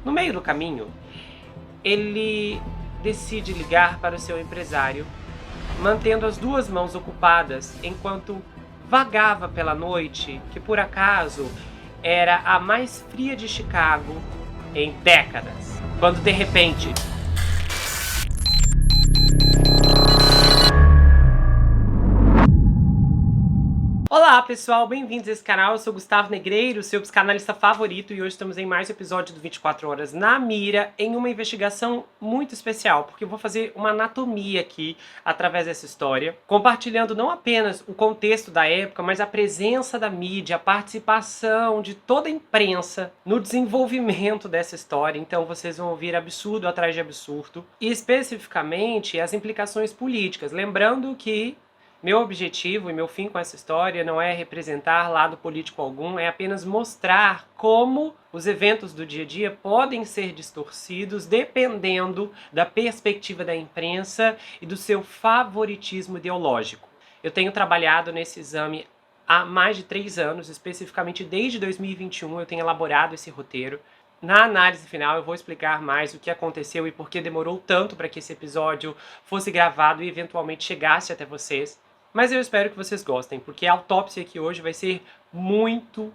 No meio do caminho, ele decide ligar para o seu empresário, mantendo as duas mãos ocupadas enquanto vagava pela noite, que por acaso era a mais fria de Chicago em décadas. Quando de repente... Olá pessoal, bem-vindos a esse canal, eu sou Gustavo Negreiro, seu psicanalista favorito, e hoje estamos em mais um episódio do 24 Horas na Mira, em uma investigação muito especial, porque eu vou fazer uma anatomia aqui, através dessa história, compartilhando não apenas o contexto da época, mas a presença da mídia, a participação de toda a imprensa no desenvolvimento dessa história. Então vocês vão ouvir absurdo atrás de absurdo, e especificamente as implicações políticas, lembrando que meu objetivo e meu fim com essa história não é representar lado político algum, é apenas mostrar como os eventos do dia a dia podem ser distorcidos dependendo da perspectiva da imprensa e do seu favoritismo ideológico. Eu tenho trabalhado nesse exame há mais de 3 anos, especificamente desde 2021 eu tenho elaborado esse roteiro. Na análise final eu vou explicar mais o que aconteceu e por que demorou tanto para que esse episódio fosse gravado e eventualmente chegasse até vocês. Mas eu espero que vocês gostem, porque a autópsia aqui hoje vai ser muito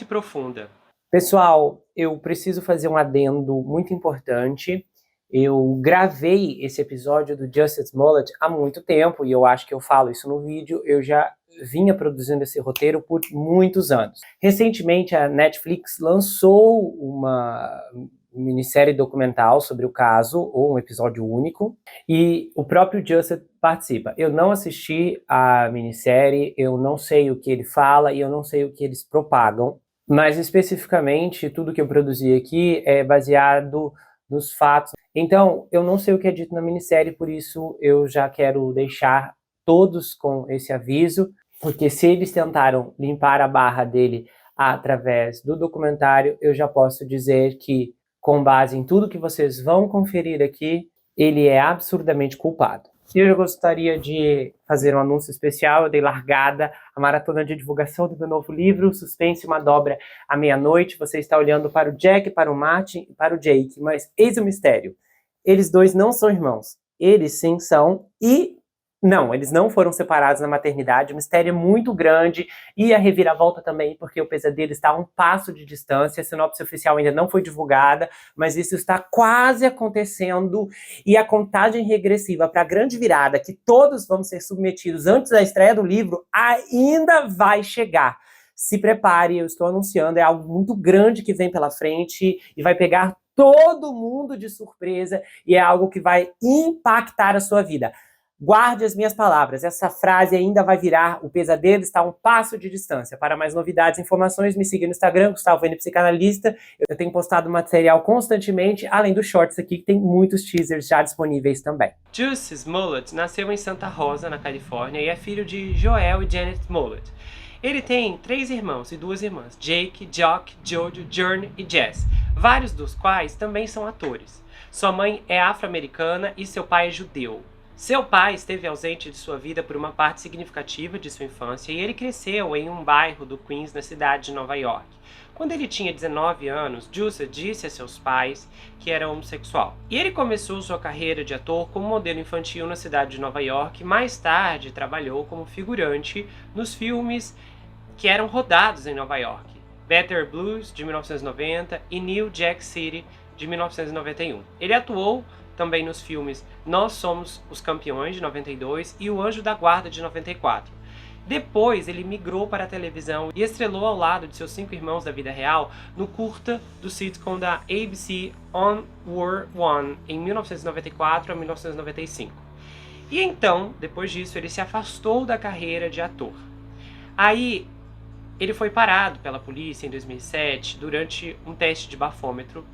profunda. Pessoal, eu preciso fazer um adendo muito importante. Eu gravei esse episódio do Justice Smollett há muito tempo, e eu acho que eu falo isso no vídeo, eu já vinha produzindo esse roteiro por muitos anos. Recentemente a Netflix lançou uma minissérie documental sobre o caso, ou um episódio único, e o próprio Justice participa. Eu não assisti a minissérie, eu não sei o que ele fala e eu não sei o que eles propagam, mas especificamente tudo que eu produzi aqui é baseado nos fatos. Então, eu não sei o que é dito na minissérie, por isso eu já quero deixar todos com esse aviso, porque se eles tentaram limpar a barra dele através do documentário, eu já posso dizer que, com base em tudo que vocês vão conferir aqui, ele é absurdamente culpado. Eu já gostaria de fazer um anúncio especial. Eu dei largada à maratona de divulgação do meu novo livro, Suspense, uma dobra à meia-noite. Você está olhando para o Jack, para o Martin e para o Jake, mas eis o mistério. Eles dois não são irmãos. Eles sim são, e não, eles não foram separados na maternidade. O mistério é muito grande e a reviravolta também, porque o pesadelo está a um passo de distância. A sinopse oficial ainda não foi divulgada, mas isso está quase acontecendo, e a contagem regressiva para a grande virada, que todos vamos ser submetidos antes da estreia do livro, ainda vai chegar. Se prepare, eu estou anunciando, é algo muito grande que vem pela frente e vai pegar todo mundo de surpresa, e é algo que vai impactar a sua vida. Guarde as minhas palavras, essa frase ainda vai virar: o pesadelo está a um passo de distância. Para mais novidades e informações, me siga no Instagram, Gustavo N Psicanalista. Eu tenho postado material constantemente, além dos shorts aqui, que tem muitos teasers já disponíveis também. Justice Smollett nasceu em Santa Rosa, na Califórnia, e é filho de Joel e Janet Smollett. Ele tem 3 irmãos e 2 irmãs, Jake, Jock, Jojo, Journey e Jess, vários dos quais também são atores. Sua mãe é afro-americana e seu pai é judeu. Seu pai esteve ausente de sua vida por uma parte significativa de sua infância, e ele cresceu em um bairro do Queens, na cidade de Nova York. Quando ele tinha 19 anos, Justice disse a seus pais que era homossexual. E ele começou sua carreira de ator como modelo infantil na cidade de Nova York, e mais tarde trabalhou como figurante nos filmes que eram rodados em Nova York: Better Blues, de 1990, e New Jack City, de 1991. Ele atuou também nos filmes Nós Somos os Campeões, de 92, e O Anjo da Guarda, de 94. Depois ele migrou para a televisão e estrelou ao lado de seus 5 irmãos da vida real no curta do sitcom da ABC On World One, em 1994 a 1995. E então, depois disso, ele se afastou da carreira de ator. Aí ele foi parado pela polícia em 2007 durante um teste de bafômetro,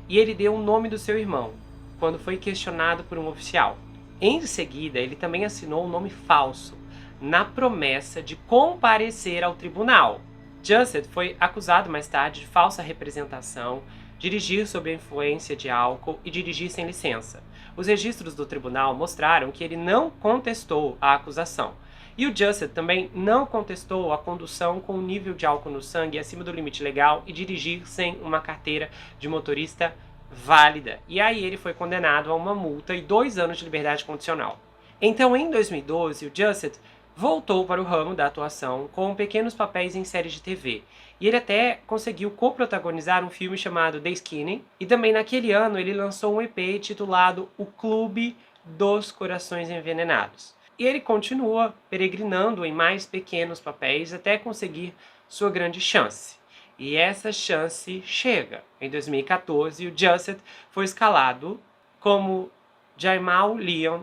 e ele deu o nome do seu irmão quando foi questionado por um oficial. Em seguida, ele também assinou um nome falso, na promessa de comparecer ao tribunal. Justice foi acusado mais tarde de falsa representação, dirigir sob a influência de álcool e dirigir sem licença. Os registros do tribunal mostraram que ele não contestou a acusação. E o Justice também não contestou a condução com um nível de álcool no sangue acima do limite legal e dirigir sem uma carteira de motorista válida. E aí ele foi condenado a uma multa e 2 anos de liberdade condicional. Então, em 2012, o Jusset voltou para o ramo da atuação com pequenos papéis em séries de TV. E ele até conseguiu coprotagonizar um filme chamado The Skinny. E também naquele ano ele lançou um EP titulado O Clube dos Corações Envenenados. E ele continua peregrinando em mais pequenos papéis até conseguir sua grande chance. E essa chance chega. Em 2014, o Jusset foi escalado como Jamal Leon,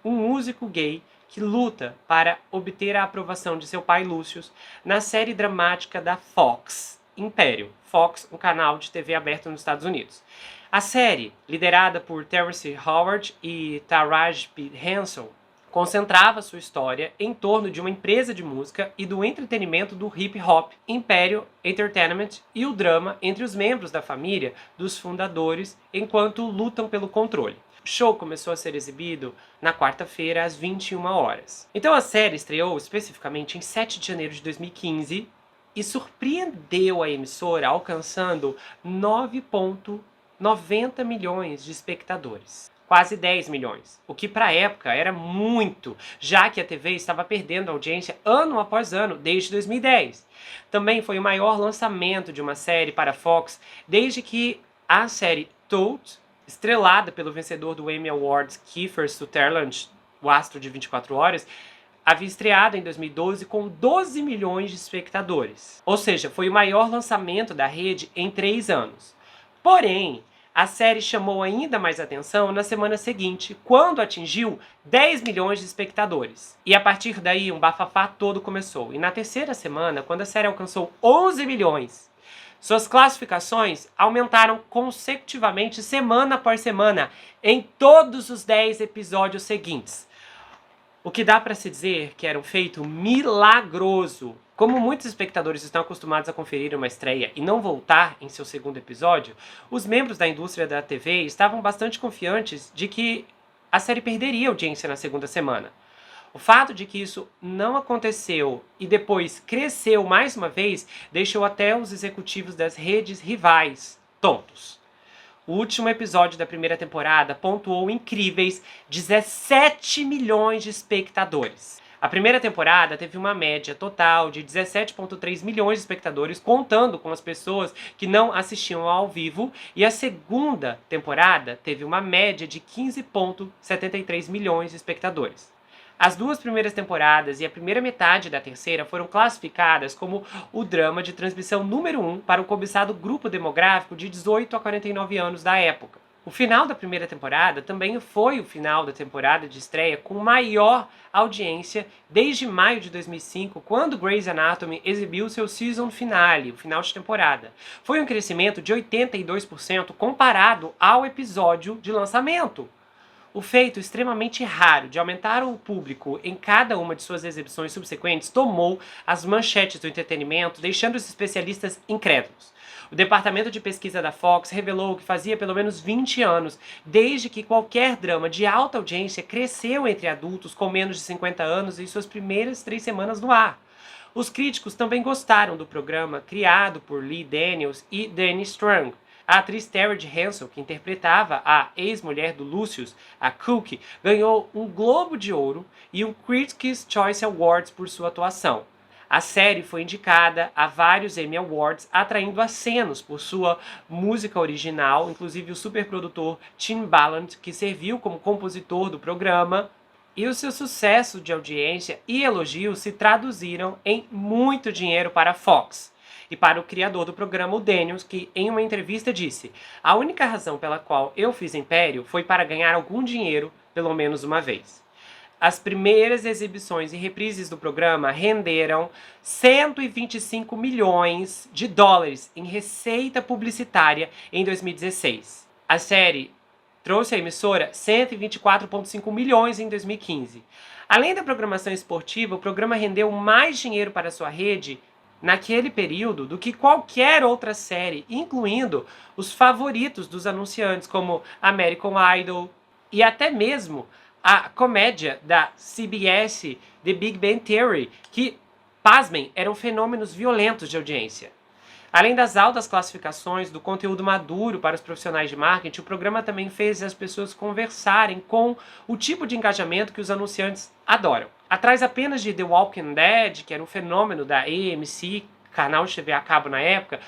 um músico gay que luta para obter a aprovação de seu pai Lucius na série dramática da Fox, Império. Fox, um canal de TV aberto nos Estados Unidos. A série, liderada por Terrence Howard e Taraji P. Henson, concentrava sua história em torno de uma empresa de música e do entretenimento do hip hop, Império Entertainment, e o drama entre os membros da família dos fundadores enquanto lutam pelo controle. O show começou a ser exibido na quarta-feira, às 21 horas. Então a série estreou especificamente em 7 de janeiro de 2015 e surpreendeu a emissora, alcançando 9,90 milhões de espectadores. Quase 10 milhões, o que para a época era muito, já que a TV estava perdendo audiência ano após ano, desde 2010. Também foi o maior lançamento de uma série para a Fox desde que a série Toad, estrelada pelo vencedor do Emmy Awards Kiefer Sutherland, o astro de 24 horas, havia estreado em 2012 com 12 milhões de espectadores. Ou seja, foi o maior lançamento da rede em 3 anos. Porém, a série chamou ainda mais atenção na semana seguinte, quando atingiu 10 milhões de espectadores. E a partir daí, um bafafá todo começou. E na terceira semana, quando a série alcançou 11 milhões, suas classificações aumentaram consecutivamente semana após semana em todos os 10 episódios seguintes. O que dá para se dizer que era um feito milagroso. Como muitos espectadores estão acostumados a conferir uma estreia e não voltar em seu segundo episódio, os membros da indústria da TV estavam bastante confiantes de que a série perderia audiência na segunda semana. O fato de que isso não aconteceu e depois cresceu mais uma vez deixou até os executivos das redes rivais tontos. O último episódio da primeira temporada pontuou incríveis 17 milhões de espectadores. A primeira temporada teve uma média total de 17,3 milhões de espectadores, contando com as pessoas que não assistiam ao vivo, e a segunda temporada teve uma média de 15,73 milhões de espectadores. As 2 primeiras temporadas e a primeira metade da terceira foram classificadas como o drama de transmissão número 1 para o cobiçado grupo demográfico de 18 a 49 anos da época. O final da primeira temporada também foi o final da temporada de estreia com maior audiência desde maio de 2005, quando Grey's Anatomy exibiu seu season finale, o final de temporada. Foi um crescimento de 82% comparado ao episódio de lançamento. O feito extremamente raro de aumentar o público em cada uma de suas exibições subsequentes tomou as manchetes do entretenimento, deixando os especialistas incrédulos. O departamento de pesquisa da Fox revelou que fazia pelo menos 20 anos desde que qualquer drama de alta audiência cresceu entre adultos com menos de 50 anos em suas primeiras 3 semanas no ar. Os críticos também gostaram do programa criado por Lee Daniels e Danny Strong. A atriz Taraji Henson, que interpretava a ex-mulher do Lucius, a Cookie, ganhou um Globo de Ouro e um Critics' Choice Awards por sua atuação. A série foi indicada a vários Emmy Awards, atraindo acenos por sua música original, inclusive o superprodutor Timbaland, que serviu como compositor do programa, e o seu sucesso de audiência e elogios se traduziram em muito dinheiro para a Fox. E para o criador do programa, o Daniels, que em uma entrevista disse: "A única razão pela qual eu fiz Império foi para ganhar algum dinheiro, pelo menos uma vez." As primeiras exibições e reprises do programa renderam 125 milhões de dólares em receita publicitária em 2016. A série trouxe à emissora 124,5 milhões em 2015. Além da programação esportiva, o programa rendeu mais dinheiro para sua rede naquele período do que qualquer outra série, incluindo os favoritos dos anunciantes, como American Idol e até mesmo a comédia da CBS, The Big Bang Theory, que, pasmem, eram fenômenos violentos de audiência. Além das altas classificações do conteúdo maduro para os profissionais de marketing, o programa também fez as pessoas conversarem com o tipo de engajamento que os anunciantes adoram. Atrás apenas de The Walking Dead, que era um fenômeno da AMC, canal de TV a cabo na época,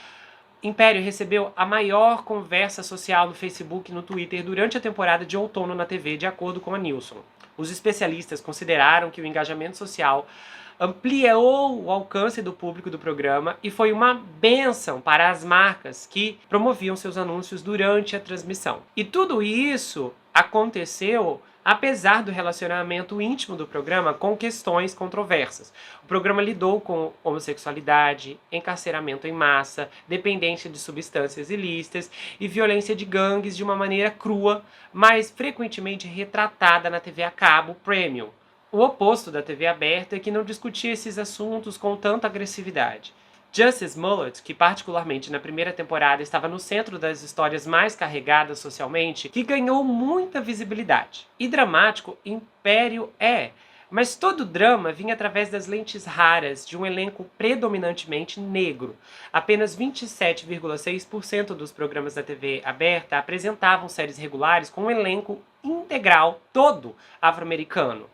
Império recebeu a maior conversa social no Facebook e no Twitter durante a temporada de outono na TV, de acordo com a Nielsen. Os especialistas consideraram que o engajamento social ampliou o alcance do público do programa e foi uma bênção para as marcas que promoviam seus anúncios durante a transmissão. E tudo isso aconteceu apesar do relacionamento íntimo do programa com questões controversas. O programa lidou com homossexualidade, encarceramento em massa, dependência de substâncias ilícitas e violência de gangues de uma maneira crua, mas frequentemente retratada na TV a cabo premium. O oposto da TV aberta é que não discutia esses assuntos com tanta agressividade. Jussie Smollett, que particularmente na primeira temporada estava no centro das histórias mais carregadas socialmente, que ganhou muita visibilidade. E dramático, Império é, mas todo o drama vinha através das lentes raras de um elenco predominantemente negro. Apenas 27,6% dos programas da TV aberta apresentavam séries regulares com um elenco integral todo afro-americano.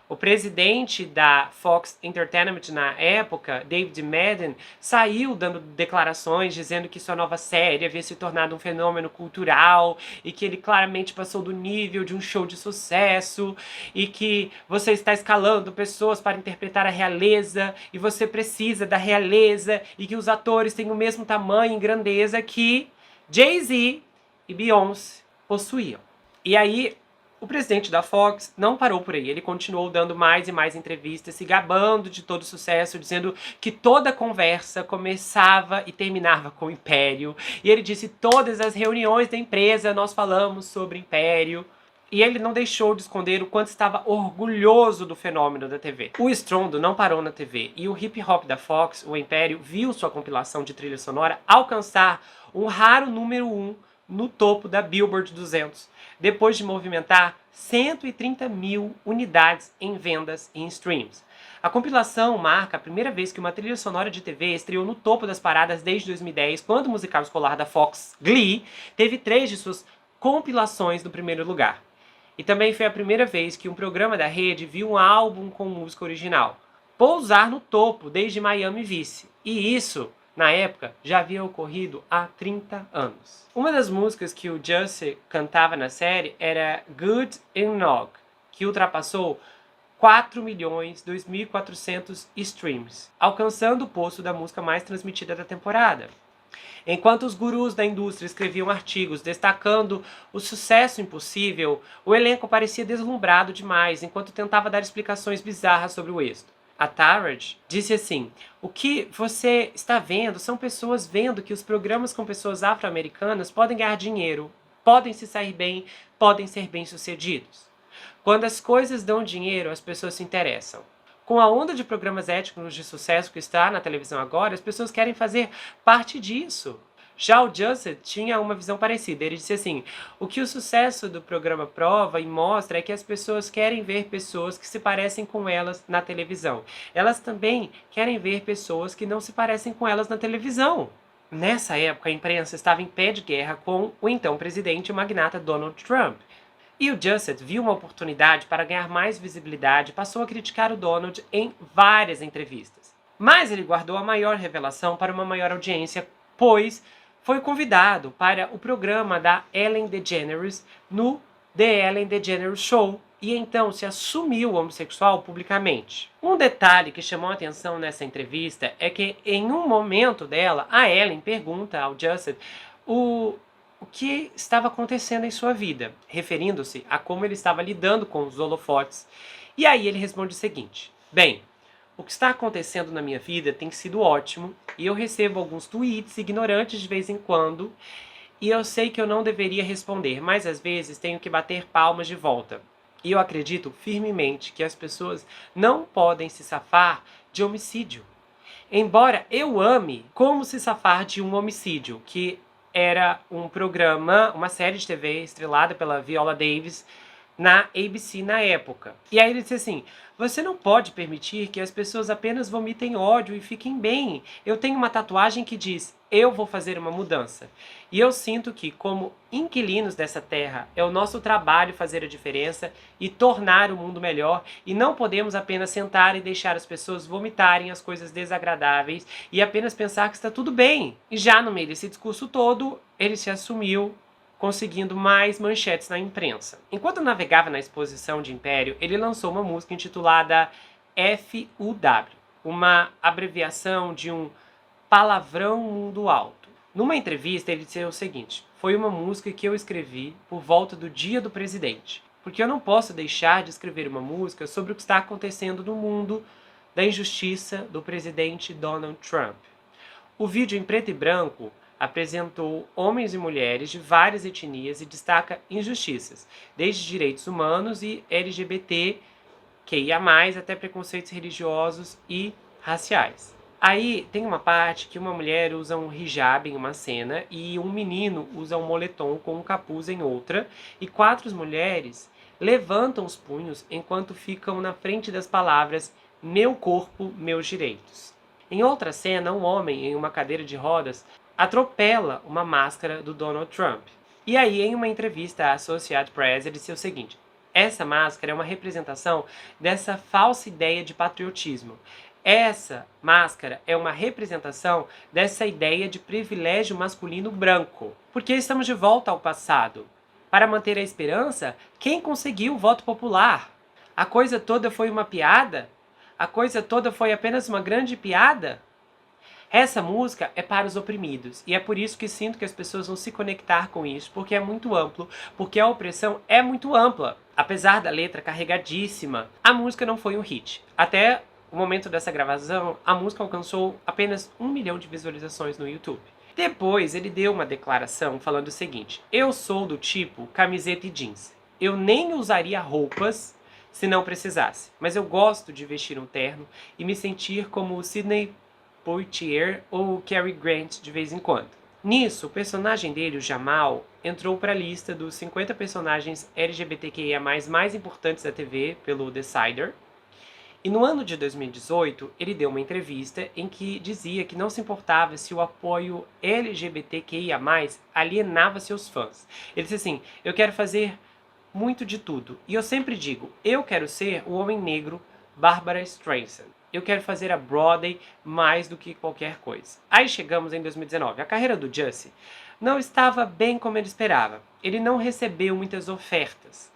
O presidente da Fox Entertainment na época, David Madden, saiu dando declarações dizendo que sua nova série havia se tornado um fenômeno cultural e que ele claramente passou do nível de um show de sucesso e que você está escalando pessoas para interpretar a realeza e você precisa da realeza e que os atores têm o mesmo tamanho e grandeza que Jay-Z e Beyoncé possuíam. E aí, o presidente da Fox não parou por aí, ele continuou dando mais e mais entrevistas, se gabando de todo o sucesso, dizendo que toda conversa começava e terminava com o Império. E ele disse: todas as reuniões da empresa nós falamos sobre Império. E ele não deixou de esconder o quanto estava orgulhoso do fenômeno da TV. O estrondo não parou na TV, e o hip hop da Fox, o Império, viu sua compilação de trilha sonora alcançar um raro número 1 no topo da Billboard 200, depois de movimentar 130 mil unidades em vendas e em streams. A compilação marca a primeira vez que uma trilha sonora de TV estreou no topo das paradas desde 2010, quando o musical escolar da Fox, Glee, teve 3 de suas compilações no primeiro lugar. E também foi a primeira vez que um programa da rede viu um álbum com música original pousar no topo desde Miami Vice. E isso, na época, já havia ocorrido há 30 anos. Uma das músicas que o Jussie cantava na série era Good Enough, que ultrapassou 4.2.400 streams, alcançando o posto da música mais transmitida da temporada. Enquanto os gurus da indústria escreviam artigos destacando o sucesso impossível, o elenco parecia deslumbrado demais enquanto tentava dar explicações bizarras sobre o êxito. A Taraj disse assim: o que você está vendo são pessoas vendo que os programas com pessoas afro-americanas podem ganhar dinheiro, podem se sair bem, podem ser bem-sucedidos. Quando as coisas dão dinheiro, as pessoas se interessam. Com a onda de programas étnicos de sucesso que está na televisão agora, as pessoas querem fazer parte disso. Já o Jussie tinha uma visão parecida. Ele disse assim: o que o sucesso do programa prova e mostra é que as pessoas querem ver pessoas que se parecem com elas na televisão. Elas também querem ver pessoas que não se parecem com elas na televisão. Nessa época, a imprensa estava em pé de guerra com o então presidente e magnata Donald Trump. E o Jussie viu uma oportunidade para ganhar mais visibilidade e passou a criticar o Donald em várias entrevistas. Mas ele guardou a maior revelação para uma maior audiência, pois foi convidado para o programa da Ellen DeGeneres no The Ellen DeGeneres Show e então se assumiu homossexual publicamente. Um detalhe que chamou a atenção nessa entrevista é que em um momento dela, a Ellen pergunta ao Jussie o que estava acontecendo em sua vida, referindo-se a como ele estava lidando com os holofotes. E aí ele responde o seguinte: bem, o que está acontecendo na minha vida tem sido ótimo, e eu recebo alguns tweets ignorantes de vez em quando, e eu sei que eu não deveria responder, mas às vezes tenho que bater palmas de volta. E eu acredito firmemente que as pessoas não podem se safar de homicídio. Embora eu ame Como Se Safar de um Homicídio, que era um programa, uma série de TV estrelada pela Viola Davis na ABC na época. E aí ele disse assim: você não pode permitir que as pessoas apenas vomitem ódio e fiquem bem. Eu tenho uma tatuagem que diz eu vou fazer uma mudança. E eu sinto que, como inquilinos dessa terra, é o nosso trabalho fazer a diferença e tornar o mundo melhor, e não podemos apenas sentar e deixar as pessoas vomitarem as coisas desagradáveis e apenas pensar que está tudo bem. E já no meio desse discurso todo, ele se assumiu, conseguindo mais manchetes na imprensa. Enquanto navegava na exposição de Império, ele lançou uma música intitulada FUW, uma abreviação de um palavrão mundo alto. Numa entrevista, ele disse o seguinte: foi uma música que eu escrevi por volta do Dia do Presidente, porque eu não posso deixar de escrever uma música sobre o que está acontecendo no mundo da injustiça do presidente Donald Trump. O vídeo em preto e branco apresentou homens e mulheres de várias etnias e destaca injustiças, desde direitos humanos e LGBTQIA+, até preconceitos religiosos e raciais. Aí tem uma parte que uma mulher usa um hijab em uma cena e um menino usa um moletom com um capuz em outra, e 4 mulheres levantam os punhos enquanto ficam na frente das palavras "meu corpo, meus direitos". Em outra cena, um homem em uma cadeira de rodas atropela uma máscara do Donald Trump. E aí, em uma entrevista à Associated Press, ele disse o seguinte: essa máscara é uma representação dessa falsa ideia de patriotismo. Essa máscara é uma representação dessa ideia de privilégio masculino branco. Porque estamos de volta ao passado. Para manter a esperança, quem conseguiu o voto popular? A coisa toda foi uma piada? A coisa toda foi apenas uma grande piada? Essa música é para os oprimidos, e é por isso que sinto que as pessoas vão se conectar com isso, porque é muito amplo, porque a opressão é muito ampla. Apesar da letra carregadíssima, a música não foi um hit. Até o momento dessa gravação, a música alcançou apenas 1 milhão de visualizações no YouTube. Depois ele deu uma declaração falando o seguinte: eu sou do tipo camiseta e jeans. Eu nem usaria roupas se não precisasse, mas eu gosto de vestir um terno e me sentir como o Sidney Poitier ou o Cary Grant de vez em quando. Nisso, o personagem dele, o Jamal, entrou para a lista dos 50 personagens LGBTQIA+, mais importantes da TV pelo Decider. E no ano de 2018, ele deu uma entrevista em que dizia que não se importava se o apoio LGBTQIA+, alienava seus fãs. Ele disse assim: eu quero fazer muito de tudo. E eu sempre digo, eu quero ser o homem negro Barbra Streisand. Eu quero fazer a Broadway mais do que qualquer coisa. Aí chegamos em 2019. A carreira do Jussie não estava bem como ele esperava. Ele não recebeu muitas ofertas.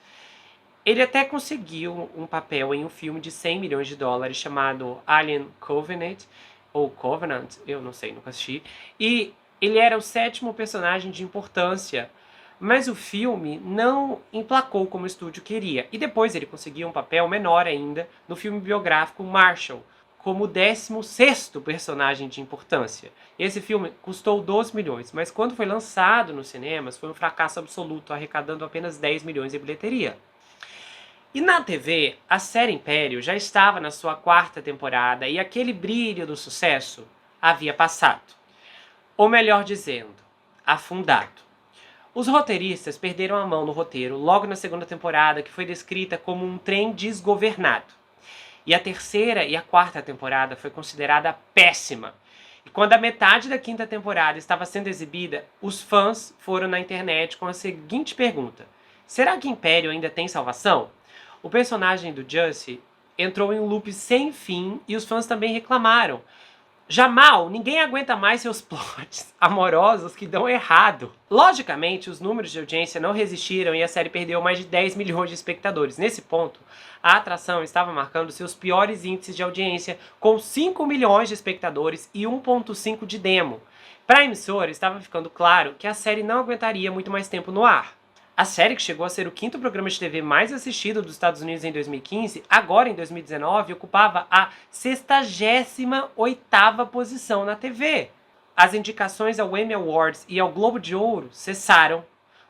Ele até conseguiu um papel em um filme de 100 milhões de dólares chamado Alien Covenant, ou Covenant, eu não sei, nunca assisti. E ele era o 7º personagem de importância, mas o filme não emplacou como o estúdio queria. E depois ele conseguiu um papel menor ainda no filme biográfico Marshall, como o 16º personagem de importância. Esse filme custou 12 milhões, mas quando foi lançado nos cinemas foi um fracasso absoluto, arrecadando apenas 10 milhões em bilheteria. E na TV, a série Império já estava na sua 4ª temporada e aquele brilho do sucesso havia passado. Ou melhor dizendo, afundado. Os roteiristas perderam a mão no roteiro logo na 2ª temporada, que foi descrita como um trem desgovernado. E a 3ª e a 4ª temporada foi considerada péssima. E quando a metade da 5ª temporada estava sendo exibida, os fãs foram na internet com a seguinte pergunta: será que Império ainda tem salvação? O personagem do Jussie entrou em um loop sem fim e os fãs também reclamaram. Jamal, ninguém aguenta mais seus plots amorosos que dão errado. Logicamente, os números de audiência não resistiram e a série perdeu mais de 10 milhões de espectadores. Nesse ponto, a atração estava marcando seus piores índices de audiência, com 5 milhões de espectadores e 1,5 de demo. Para a emissora, estava ficando claro que a série não aguentaria muito mais tempo no ar. A série, que chegou a ser o 5º programa de TV mais assistido dos Estados Unidos em 2015, agora em 2019 ocupava a 68ª posição na TV. As indicações ao Emmy Awards e ao Globo de Ouro cessaram.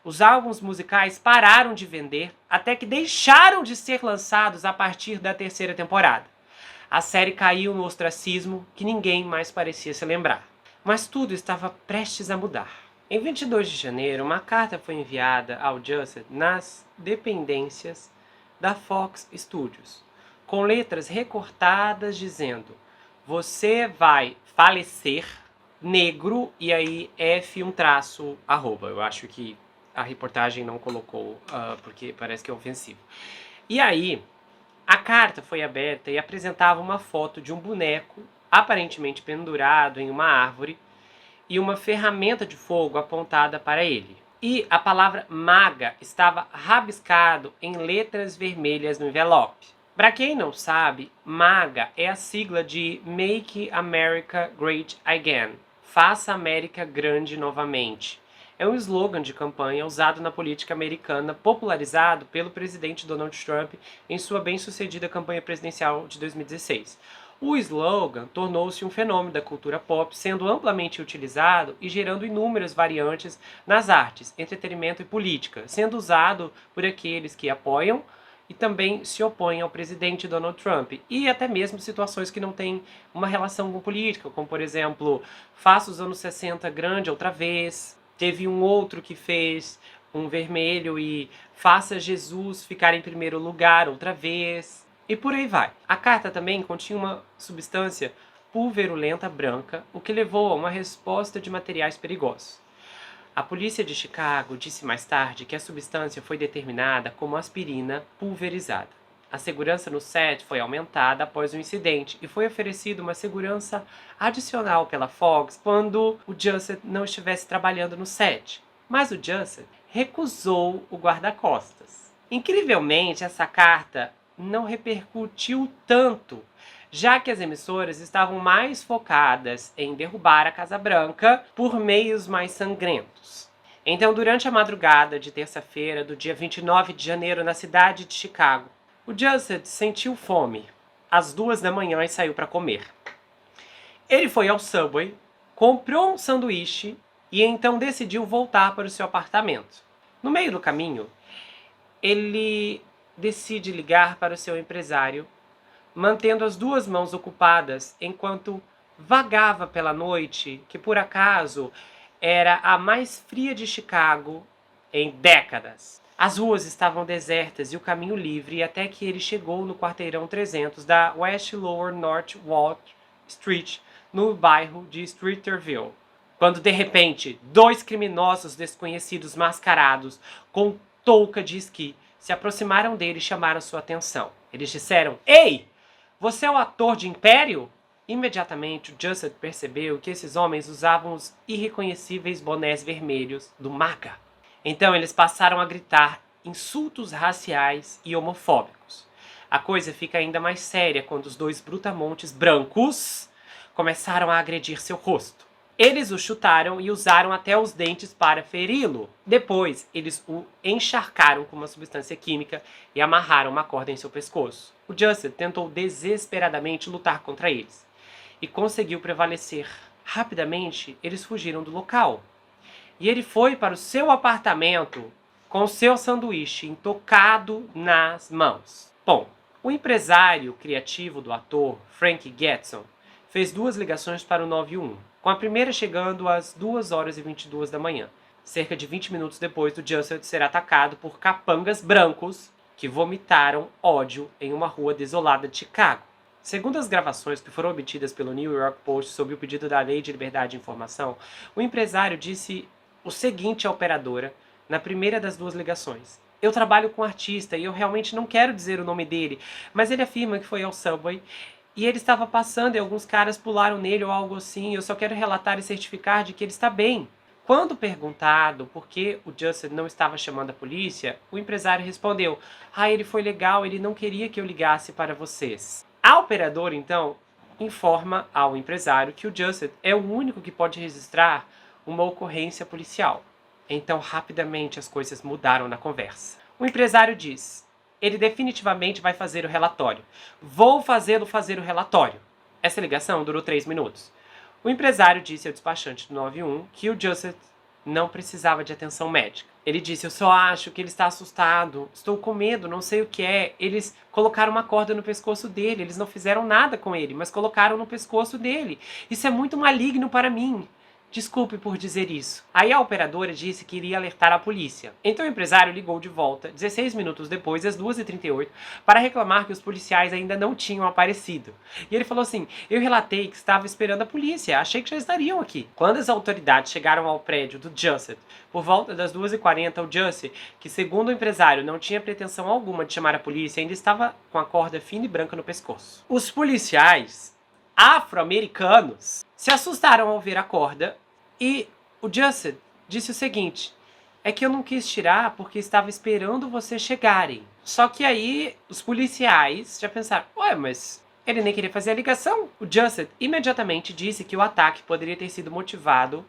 Os álbuns musicais pararam de vender, até que deixaram de ser lançados a partir da 3ª temporada. A série caiu no ostracismo que ninguém mais parecia se lembrar. Mas tudo estava prestes a mudar. Em 22 de janeiro, uma carta foi enviada ao Jussie nas dependências da Fox Studios, com letras recortadas dizendo: você vai falecer negro e aí F um traço arroba. Eu acho que a reportagem não colocou, porque parece que é ofensivo. E aí, a carta foi aberta e apresentava uma foto de um boneco aparentemente pendurado em uma árvore e uma ferramenta de fogo apontada para ele. E a palavra MAGA estava rabiscado em letras vermelhas no envelope. Para quem não sabe, MAGA é a sigla de Make America Great Again. Faça a América grande novamente. É um slogan de campanha usado na política americana, popularizado pelo presidente Donald Trump em sua bem-sucedida campanha presidencial de 2016. O slogan tornou-se um fenômeno da cultura pop, sendo amplamente utilizado e gerando inúmeras variantes nas artes, entretenimento e política, sendo usado por aqueles que apoiam e também se opõem ao presidente Donald Trump, e até mesmo situações que não têm uma relação com política, como por exemplo, faça os anos 60 grande outra vez. Teve um outro que fez um vermelho e faça Jesus ficar em primeiro lugar outra vez. E por aí vai. A carta também continha uma substância pulverulenta branca, o que levou a uma resposta de materiais perigosos. A polícia de Chicago disse mais tarde que a substância foi determinada como aspirina pulverizada. A segurança no set foi aumentada após o incidente e foi oferecida uma segurança adicional pela Fox quando o Jusset não estivesse trabalhando no set. Mas o Jusset recusou o guarda-costas. Incrivelmente, essa carta não repercutiu tanto, já que as emissoras estavam mais focadas em derrubar a Casa Branca por meios mais sangrentos. Então, durante a madrugada de terça-feira, do dia 29 de janeiro, na cidade de Chicago, o Jusset sentiu fome às 2 da manhã e saiu para comer. Ele foi ao Subway, comprou um sanduíche e então decidiu voltar para o seu apartamento. No meio do caminho, ele decide ligar para o seu empresário, mantendo as duas mãos ocupadas enquanto vagava pela noite, que por acaso era a mais fria de Chicago em décadas. As ruas estavam desertas e o caminho livre até que ele chegou no quarteirão 300 da West Lower North Wall Street, no bairro de Streeterville, quando de repente 2 criminosos desconhecidos mascarados com touca de esqui se aproximaram dele e chamaram sua atenção. Eles disseram: "Ei, você é o ator de Império?" Imediatamente, o Jusset percebeu que esses homens usavam os irreconhecíveis bonés vermelhos do MAGA. Então eles passaram a gritar insultos raciais e homofóbicos. A coisa fica ainda mais séria quando os 2 brutamontes brancos começaram a agredir seu rosto. Eles o chutaram e usaram até os dentes para feri-lo. Depois, eles o encharcaram com uma substância química e amarraram uma corda em seu pescoço. O Jusset tentou desesperadamente lutar contra eles e conseguiu prevalecer. Rapidamente, eles fugiram do local. E ele foi para o seu apartamento com seu sanduíche intocado nas mãos. Bom, o empresário criativo do ator, Frank Getson, fez 2 ligações para o 911, com a primeira chegando às 2h22 da manhã, cerca de 20 minutos depois do Jusset ser atacado por capangas brancos que vomitaram ódio em uma rua desolada de Chicago. Segundo as gravações que foram obtidas pelo New York Post sob o pedido da Lei de Liberdade de Informação, o empresário disse o seguinte à operadora na primeira das 2 ligações: "Eu trabalho com um artista e eu realmente não quero dizer o nome dele, mas ele afirma que foi ao Subway e ele estava passando e alguns caras pularam nele ou algo assim. Eu só quero relatar e certificar de que ele está bem." Quando perguntado por que o Jusset não estava chamando a polícia, o empresário respondeu: "Ele foi legal, ele não queria que eu ligasse para vocês." A operadora, então, informa ao empresário que o Jusset é o único que pode registrar uma ocorrência policial. Então, rapidamente, as coisas mudaram na conversa. O empresário diz: "Ele definitivamente vai fazer o relatório. Vou fazê-lo fazer o relatório." Essa ligação durou 3 minutos. O empresário disse ao despachante do 911 que o Jusset não precisava de atenção médica. Ele disse: "Eu só acho que ele está assustado. Estou com medo, não sei o que é. Eles colocaram uma corda no pescoço dele. Eles não fizeram nada com ele, mas colocaram no pescoço dele. Isso é muito maligno para mim." Desculpe por dizer isso. Aí a operadora disse que iria alertar a polícia. Então o empresário ligou de volta, 16 minutos depois, às 2h38, para reclamar que os policiais ainda não tinham aparecido. E ele falou assim: eu relatei que estava esperando a polícia, achei que já estariam aqui. Quando as autoridades chegaram ao prédio do Jusset, por volta das 2h40, o Jussie, que segundo o empresário não tinha pretensão alguma de chamar a polícia, ainda estava com a corda fina e branca no pescoço. Os policiais afro-americanos se assustaram ao ver a corda e o Jusset disse o seguinte: é que eu não quis tirar porque estava esperando vocês chegarem. Só que aí os policiais já pensaram: ué, mas ele nem queria fazer a ligação. O Jusset imediatamente disse que o ataque poderia ter sido motivado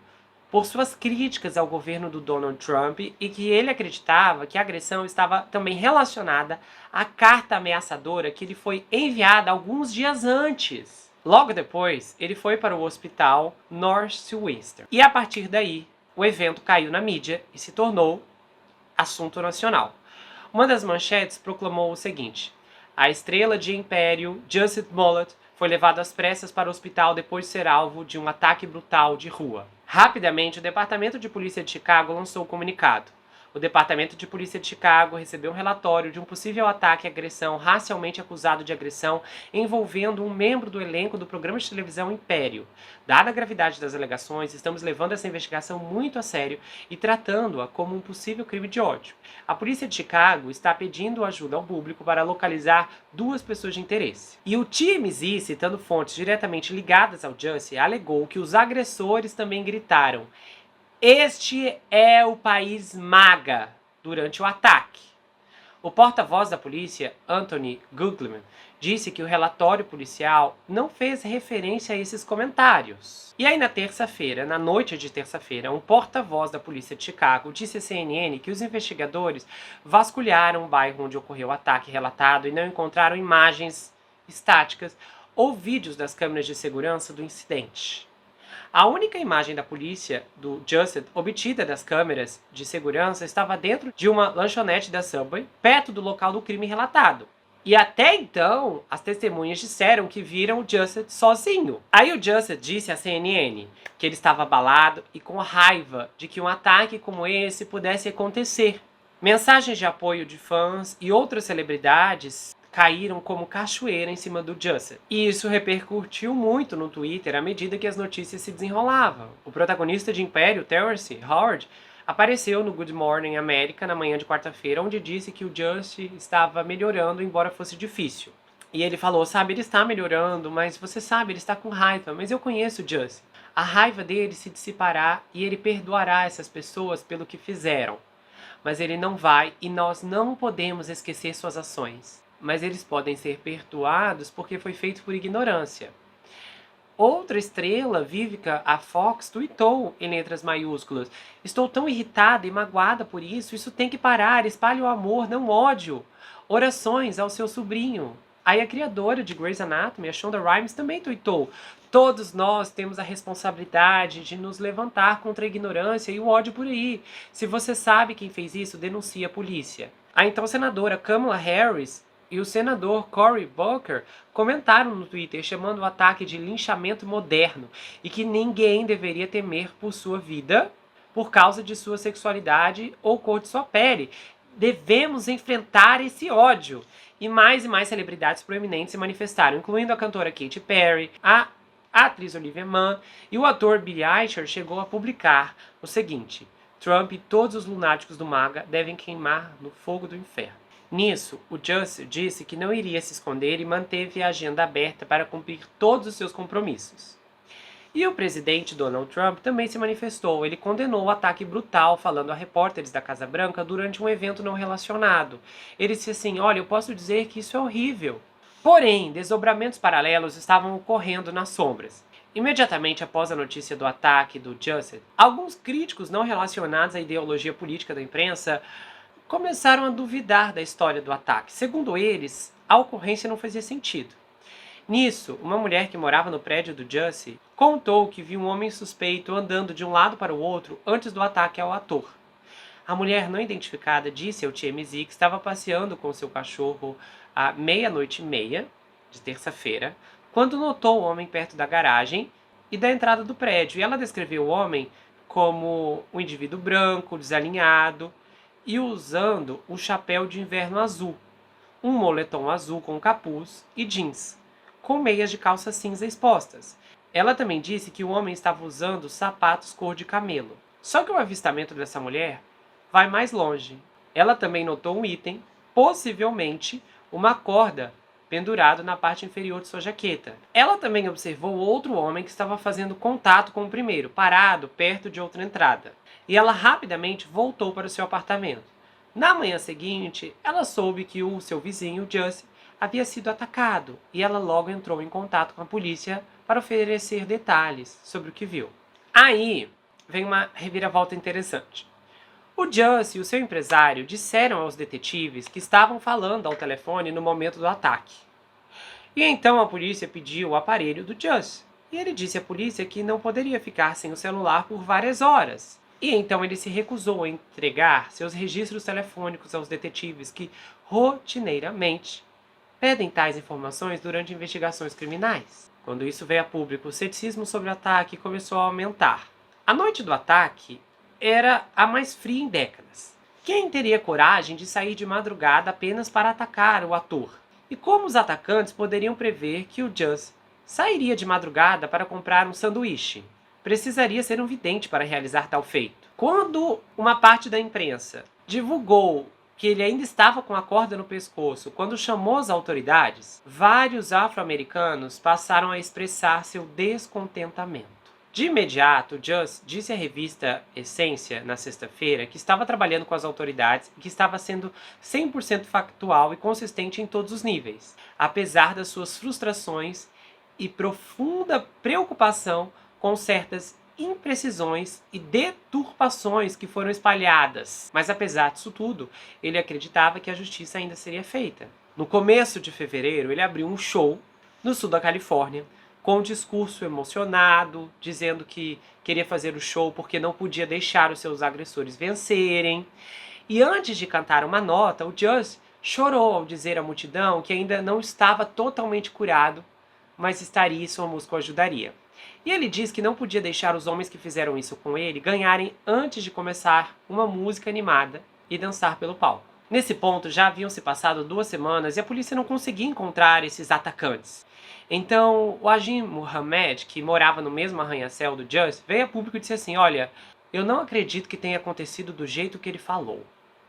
por suas críticas ao governo do Donald Trump e que ele acreditava que a agressão estava também relacionada à carta ameaçadora que lhe foi enviada alguns dias antes. Logo depois, ele foi para o hospital Northwestern. E a partir daí, o evento caiu na mídia e se tornou assunto nacional. Uma das manchetes proclamou o seguinte: a estrela de império Jussie Smollett foi levado às pressas para o hospital depois de ser alvo de um ataque brutal de rua. Rapidamente, o Departamento de Polícia de Chicago lançou o comunicado. O Departamento de Polícia de Chicago recebeu um relatório de um possível ataque e agressão racialmente acusado de agressão envolvendo um membro do elenco do programa de televisão Império. Dada a gravidade das alegações, estamos levando essa investigação muito a sério e tratando-a como um possível crime de ódio. A polícia de Chicago está pedindo ajuda ao público para localizar 2 pessoas de interesse. E o TMZ, citando fontes diretamente ligadas ao Jussie, alegou que os agressores também gritaram: este é o país MAGA, durante o ataque. O porta-voz da polícia, Anthony Guglielmin, disse que o relatório policial não fez referência a esses comentários. E aí na noite de terça-feira, um porta-voz da polícia de Chicago disse à CNN que os investigadores vasculharam o bairro onde ocorreu o ataque relatado e não encontraram imagens estáticas ou vídeos das câmeras de segurança do incidente. A única imagem da polícia do Jusset obtida das câmeras de segurança estava dentro de uma lanchonete da Subway, perto do local do crime relatado. E até então, as testemunhas disseram que viram o Jusset sozinho. Aí o Jusset disse à CNN que ele estava abalado e com raiva de que um ataque como esse pudesse acontecer. Mensagens de apoio de fãs e outras celebridades caíram como cachoeira em cima do Jusset. E isso repercutiu muito no Twitter à medida que as notícias se desenrolavam. O protagonista de Império, Terrence Howard, apareceu no Good Morning America na manhã de quarta-feira, onde disse que o Jussie estava melhorando, embora fosse difícil. E ele falou: sabe, ele está melhorando, mas você sabe, ele está com raiva, mas eu conheço o Jussie. A raiva dele se dissipará e ele perdoará essas pessoas pelo que fizeram. Mas ele não vai e nós não podemos esquecer suas ações. Mas eles podem ser perdoados porque foi feito por ignorância. Outra estrela, Vivica, a Fox, tweetou em letras maiúsculas: estou tão irritada e magoada por isso, isso tem que parar, espalhe o amor, não ódio. Orações ao seu sobrinho. Aí a criadora de Grey's Anatomy, a Shonda Rhimes, também tweetou: todos nós temos a responsabilidade de nos levantar contra a ignorância e o ódio por aí. Se você sabe quem fez isso, denuncie a polícia. A então senadora Kamala Harris e o senador Cory Booker comentaram no Twitter chamando o ataque de linchamento moderno e que ninguém deveria temer por sua vida por causa de sua sexualidade ou cor de sua pele. Devemos enfrentar esse ódio. E mais celebridades proeminentes se manifestaram, incluindo a cantora Katy Perry, a atriz Olivia Munn e o ator Billy Eicher chegou a publicar o seguinte: Trump e todos os lunáticos do MAGA devem queimar no fogo do inferno. Nisso, o Jussie disse que não iria se esconder e manteve a agenda aberta para cumprir todos os seus compromissos. E o presidente Donald Trump também se manifestou. Ele condenou o ataque brutal, falando a repórteres da Casa Branca durante um evento não relacionado. Ele disse assim: olha, eu posso dizer que isso é horrível. Porém, desdobramentos paralelos estavam ocorrendo nas sombras. Imediatamente após a notícia do ataque do Jussie, alguns críticos não relacionados à ideologia política da imprensa começaram a duvidar da história do ataque. Segundo eles, a ocorrência não fazia sentido. Nisso, uma mulher que morava no prédio do Jussie contou que viu um homem suspeito andando de um lado para o outro antes do ataque ao ator. A mulher não identificada disse ao TMZ que estava passeando com seu cachorro à 00:30 de terça-feira, quando notou o homem perto da garagem e da entrada do prédio. E ela descreveu o homem como um indivíduo branco, desalinhado e usando um chapéu de inverno azul, um moletom azul com capuz e jeans, com meias de calça cinza expostas. Ela também disse que o homem estava usando sapatos cor de camelo. Só que o avistamento dessa mulher vai mais longe. Ela também notou um item, possivelmente uma corda, pendurado na parte inferior de sua jaqueta. Ela também observou outro homem que estava fazendo contato com o primeiro, parado perto de outra entrada. E ela rapidamente voltou para o seu apartamento. Na manhã seguinte, ela soube que o seu vizinho, Jussie, havia sido atacado e ela logo entrou em contato com a polícia para oferecer detalhes sobre o que viu. Aí vem uma reviravolta interessante. O Jussie e o seu empresário disseram aos detetives que estavam falando ao telefone no momento do ataque. E então a polícia pediu o aparelho do Jussie. E ele disse à polícia que não poderia ficar sem o celular por várias horas. E então ele se recusou a entregar seus registros telefônicos aos detetives que, rotineiramente, pedem tais informações durante investigações criminais. Quando isso veio a público, o ceticismo sobre o ataque começou a aumentar. A noite do ataque era a mais fria em décadas. Quem teria coragem de sair de madrugada apenas para atacar o ator? E como os atacantes poderiam prever que o Jussie sairia de madrugada para comprar um sanduíche? Precisaria ser um vidente para realizar tal feito. Quando uma parte da imprensa divulgou que ele ainda estava com a corda no pescoço quando chamou as autoridades, vários afro-americanos passaram a expressar seu descontentamento. De imediato, Jussie disse à revista Essência, na sexta-feira, que estava trabalhando com as autoridades e que estava sendo 100% factual e consistente em todos os níveis, apesar das suas frustrações e profunda preocupação com certas imprecisões e deturpações que foram espalhadas. Mas apesar disso tudo, ele acreditava que a justiça ainda seria feita. No começo de fevereiro, ele abriu um show no sul da Califórnia, com um discurso emocionado, dizendo que queria fazer o show porque não podia deixar os seus agressores vencerem. E antes de cantar uma nota, o Jussie chorou ao dizer à multidão que ainda não estava totalmente curado, mas estaria e sua música o ajudaria. E ele diz que não podia deixar os homens que fizeram isso com ele ganharem antes de começar uma música animada e dançar pelo palco. Nesse ponto, já haviam se passado 2 semanas e a polícia não conseguia encontrar esses atacantes. Então, o Agim Muhammad, que morava no mesmo arranha-céu do Jussie, veio a público e disse assim: olha, eu não acredito que tenha acontecido do jeito que ele falou.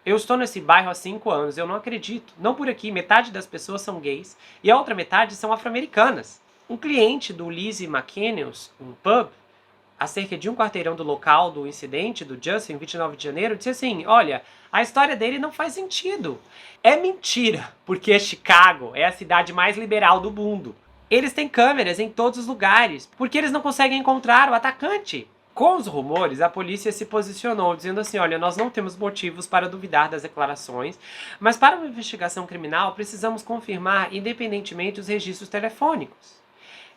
Eu estou nesse bairro há 5 anos, eu não acredito. Não por aqui, metade das pessoas são gays e a outra metade são afro-americanas. Um cliente do Lizzie McKennies, um pub, a cerca de um quarteirão do local do incidente do Jussie, em 29 de janeiro, disse assim: olha, a história dele não faz sentido. É mentira, porque Chicago é a cidade mais liberal do mundo. Eles têm câmeras em todos os lugares, porque eles não conseguem encontrar o atacante. Com os rumores, a polícia se posicionou, dizendo assim: olha, nós não temos motivos para duvidar das declarações, mas para uma investigação criminal precisamos confirmar independentemente os registros telefônicos.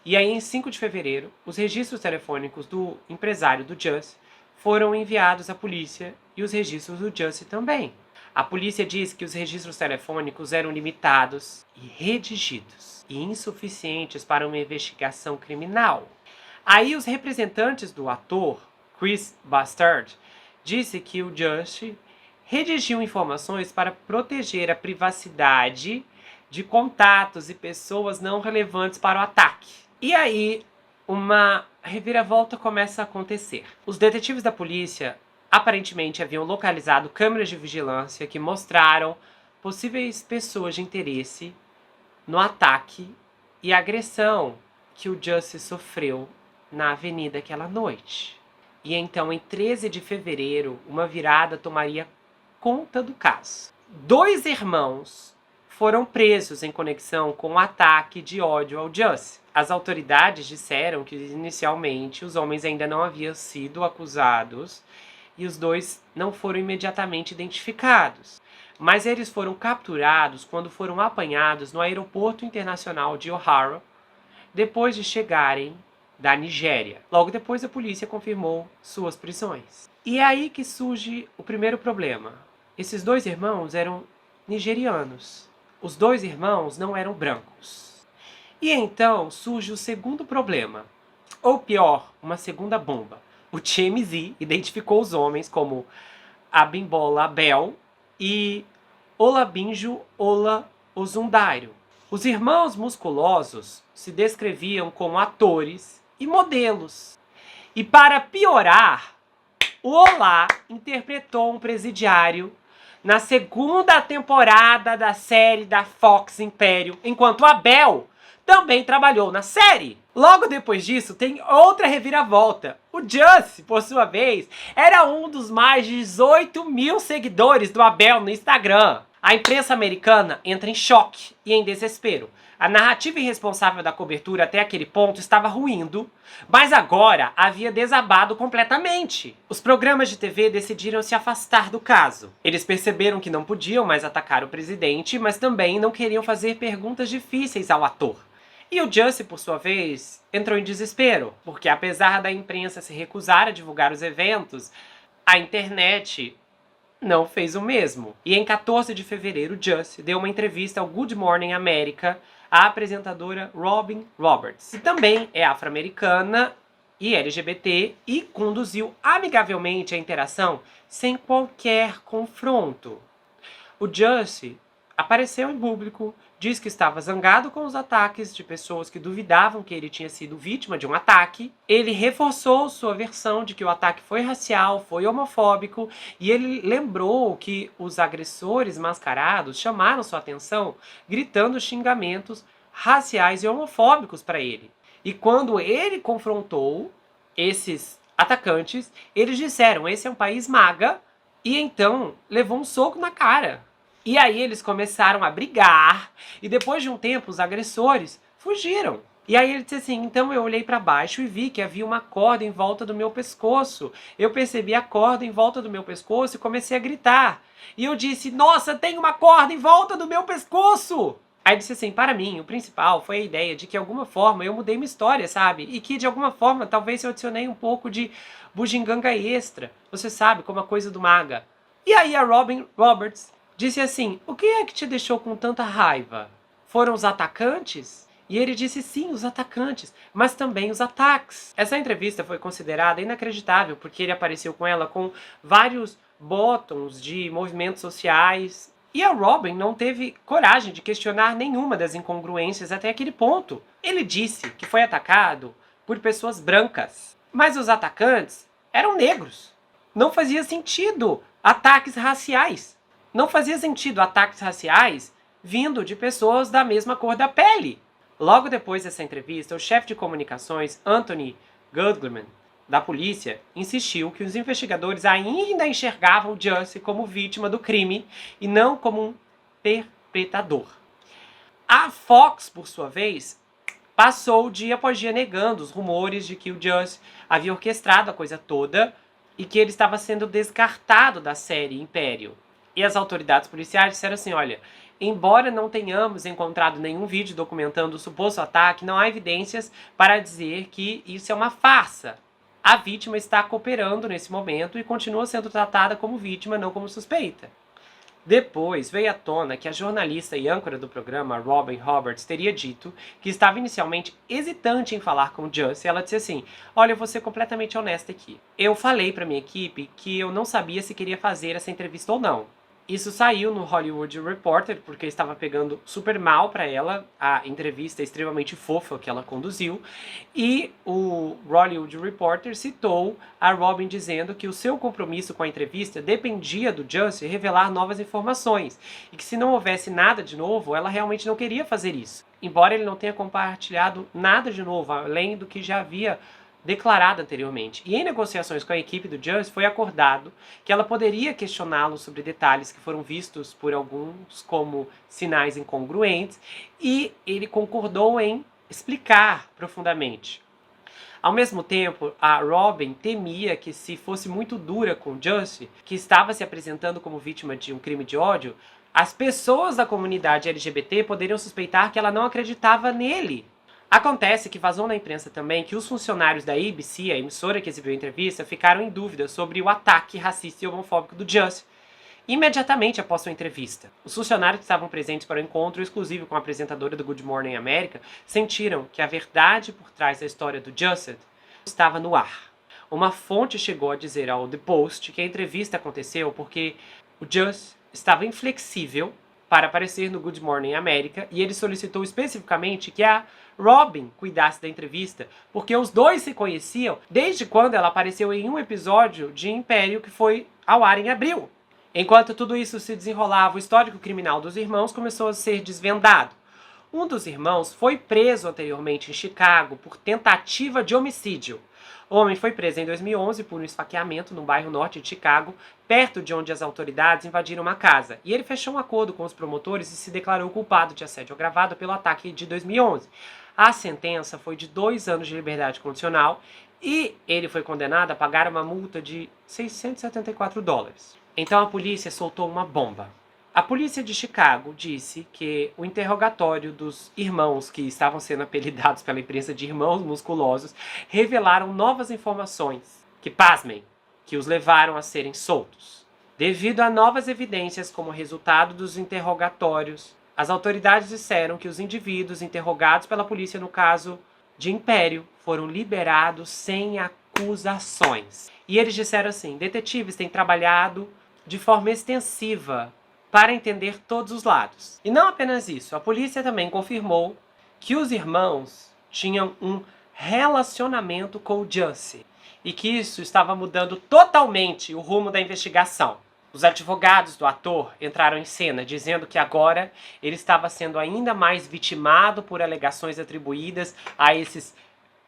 E aí, em 5 de fevereiro, os registros telefônicos do empresário do Jussie foram enviados à polícia e os registros do Jussie também. A polícia disse que os registros telefônicos eram limitados e redigidos e insuficientes para uma investigação criminal. Aí os representantes do ator, Chris Bastard, disse que o Jussie redigiu informações para proteger a privacidade de contatos e pessoas não relevantes para o ataque. E aí, uma reviravolta começa a acontecer. Os detetives da polícia aparentemente haviam localizado câmeras de vigilância que mostraram possíveis pessoas de interesse no ataque e agressão que o Jussie sofreu na avenida aquela noite. E então, em 13 de fevereiro, uma virada tomaria conta do caso. 2 irmãos foram presos em conexão com o ataque de ódio ao Jussie. As autoridades disseram que, inicialmente, os homens ainda não haviam sido acusados e os 2 não foram imediatamente identificados. Mas eles foram capturados quando foram apanhados no aeroporto internacional de O'Hare, depois de chegarem da Nigéria. Logo depois, a polícia confirmou suas prisões. E é aí que surge o primeiro problema. Esses 2 irmãos eram nigerianos. Os 2 irmãos não eram brancos. E então surge o segundo problema. Ou pior, uma segunda bomba. O TMZ identificou os homens como Abimbola Bel e Olabinjo Ola Ozundairo. Os irmãos musculosos se descreviam como atores e modelos. E para piorar, o Olá interpretou um presidiário na segunda temporada da série da Fox Império, enquanto Abel também trabalhou na série. Logo depois disso, tem outra reviravolta. O Jussie, por sua vez, era um dos mais de 18 mil seguidores do Abel no Instagram. A imprensa americana entra em choque e em desespero. A narrativa irresponsável da cobertura até aquele ponto estava ruindo, mas agora havia desabado completamente. Os programas de TV decidiram se afastar do caso. Eles perceberam que não podiam mais atacar o presidente, mas também não queriam fazer perguntas difíceis ao ator. E o Jussie, por sua vez, entrou em desespero, porque apesar da imprensa se recusar a divulgar os eventos, a internet não fez o mesmo. E em 14 de fevereiro, Jussie deu uma entrevista ao Good Morning America à apresentadora Robin Roberts, que também é afro-americana e LGBT, e conduziu amigavelmente a interação sem qualquer confronto. O Jussie apareceu em público, diz que estava zangado com os ataques de pessoas que duvidavam que ele tinha sido vítima de um ataque. Ele reforçou sua versão de que o ataque foi racial, foi homofóbico, e ele lembrou que os agressores mascarados chamaram sua atenção gritando xingamentos raciais e homofóbicos para ele. E quando ele confrontou esses atacantes, eles disseram: esse é um país MAGA, e então levou um soco na cara. E aí eles começaram a brigar, e depois de um tempo os agressores fugiram. E aí ele disse assim: então eu olhei para baixo e vi que havia uma corda em volta do meu pescoço. Eu percebi a corda em volta do meu pescoço e comecei a gritar. E eu disse: nossa, tem uma corda em volta do meu pescoço! Aí ele disse assim: para mim, o principal foi a ideia de que de alguma forma eu mudei minha história, sabe? E que de alguma forma talvez eu adicionei um pouco de bugiganga extra. Você sabe, como a coisa do MAGA. E aí a Robin Roberts disse assim: o que é que te deixou com tanta raiva? Foram os atacantes? E ele disse: sim, os atacantes, mas também os ataques. Essa entrevista foi considerada inacreditável porque ele apareceu com ela com vários botões de movimentos sociais. E a Robin não teve coragem de questionar nenhuma das incongruências até aquele ponto. Ele disse que foi atacado por pessoas brancas, mas os atacantes eram negros. Não fazia sentido ataques raciais. Não fazia sentido ataques raciais vindo de pessoas da mesma cor da pele. Logo depois dessa entrevista, o chefe de comunicações, Anthony Gutgelman, da polícia, insistiu que os investigadores ainda enxergavam Jussie como vítima do crime e não como um perpetrador. A Fox, por sua vez, passou dia após dia negando os rumores de que o Jussie havia orquestrado a coisa toda e que ele estava sendo descartado da série Império. E as autoridades policiais disseram assim: olha, embora não tenhamos encontrado nenhum vídeo documentando o suposto ataque, não há evidências para dizer que isso é uma farsa. A vítima está cooperando nesse momento e continua sendo tratada como vítima, não como suspeita. Depois veio à tona que a jornalista e âncora do programa, Robin Roberts, teria dito que estava inicialmente hesitante em falar com Jussie. Ela disse assim: olha, eu vou ser completamente honesta aqui. Eu falei para minha equipe que eu não sabia se queria fazer essa entrevista ou não. Isso saiu no Hollywood Reporter, porque estava pegando super mal para ela a entrevista extremamente fofa que ela conduziu. E o Hollywood Reporter citou a Robin dizendo que o seu compromisso com a entrevista dependia do Jussie revelar novas informações. E que se não houvesse nada de novo, ela realmente não queria fazer isso. Embora ele não tenha compartilhado nada de novo, além do que já havia declarado anteriormente. E em negociações com a equipe do Jussie foi acordado que ela poderia questioná-lo sobre detalhes que foram vistos por alguns como sinais incongruentes, e ele concordou em explicar profundamente. Ao mesmo tempo, a Robin temia que, se fosse muito dura com Jussie, que estava se apresentando como vítima de um crime de ódio, as pessoas da comunidade LGBT poderiam suspeitar que ela não acreditava nele. Acontece que vazou na imprensa também que os funcionários da ABC, a emissora que exibiu a entrevista, ficaram em dúvida sobre o ataque racista e homofóbico do Jussie. imediatamente após sua entrevista. Os funcionários que estavam presentes para o encontro exclusivo com a apresentadora do Good Morning America sentiram que a verdade por trás da história do Justin estava no ar. Uma fonte chegou a dizer ao The Post que a entrevista aconteceu porque o Justin estava inflexível para aparecer no Good Morning America e ele solicitou especificamente que a Robin cuidasse da entrevista, porque os dois se conheciam desde quando ela apareceu em um episódio de Império que foi ao ar em abril. Enquanto tudo isso se desenrolava, o histórico criminal dos irmãos começou a ser desvendado. Um dos irmãos foi preso anteriormente em Chicago por tentativa de homicídio. O homem foi preso em 2011 por um esfaqueamento no bairro norte de Chicago, perto de onde as autoridades invadiram uma casa. E ele fechou um acordo com os promotores e se declarou culpado de assédio agravado pelo ataque de 2011. A sentença foi de 2 anos de liberdade condicional e ele foi condenado a pagar uma multa de $674. Então a polícia soltou uma bomba. A polícia de Chicago disse que o interrogatório dos irmãos, que estavam sendo apelidados pela imprensa de irmãos musculosos, revelaram novas informações que, pasmem, que os levaram a serem soltos. Devido a novas evidências como resultado dos interrogatórios, as autoridades disseram que os indivíduos interrogados pela polícia no caso de Império foram liberados sem acusações. E eles disseram assim: detetives têm trabalhado de forma extensiva para entender todos os lados. E não apenas isso, a polícia também confirmou que os irmãos tinham um relacionamento com o Jussie e que isso estava mudando totalmente o rumo da investigação. Os advogados do ator entraram em cena dizendo que agora ele estava sendo ainda mais vitimado por alegações atribuídas a esses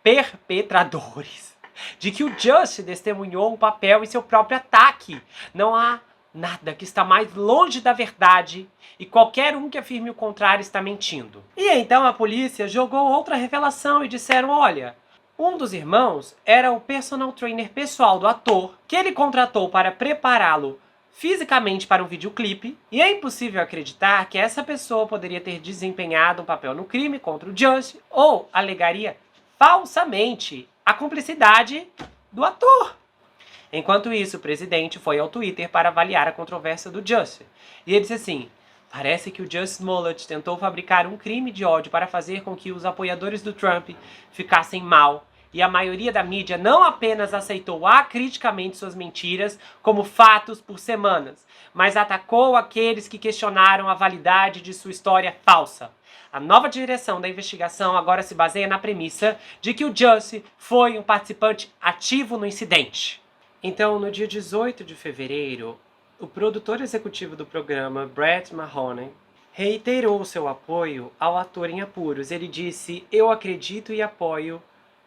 perpetradores, de que o Jussie testemunhou um papel em seu próprio ataque. Não há nada que está mais longe da verdade e qualquer um que afirme o contrário está mentindo. E então a polícia jogou outra revelação e disseram: olha, um dos irmãos era o personal trainer pessoal do ator, que ele contratou para prepará-lo fisicamente para um videoclipe, e é impossível acreditar que essa pessoa poderia ter desempenhado um papel no crime contra o Justin ou alegaria falsamente a cumplicidade do ator. Enquanto isso, o presidente foi ao Twitter para avaliar a controvérsia do Justin. E ele disse assim: parece que o Jussie Smollett tentou fabricar um crime de ódio para fazer com que os apoiadores do Trump ficassem mal. E a maioria da mídia não apenas aceitou acriticamente suas mentiras como fatos por semanas, mas atacou aqueles que questionaram a validade de sua história falsa. A nova direção da investigação agora se baseia na premissa de que o Jussie foi um participante ativo no incidente. Então, no dia 18 de fevereiro, o produtor executivo do programa, Brett Mahoney, reiterou seu apoio ao ator em apuros. Ele disse: eu acredito e apoio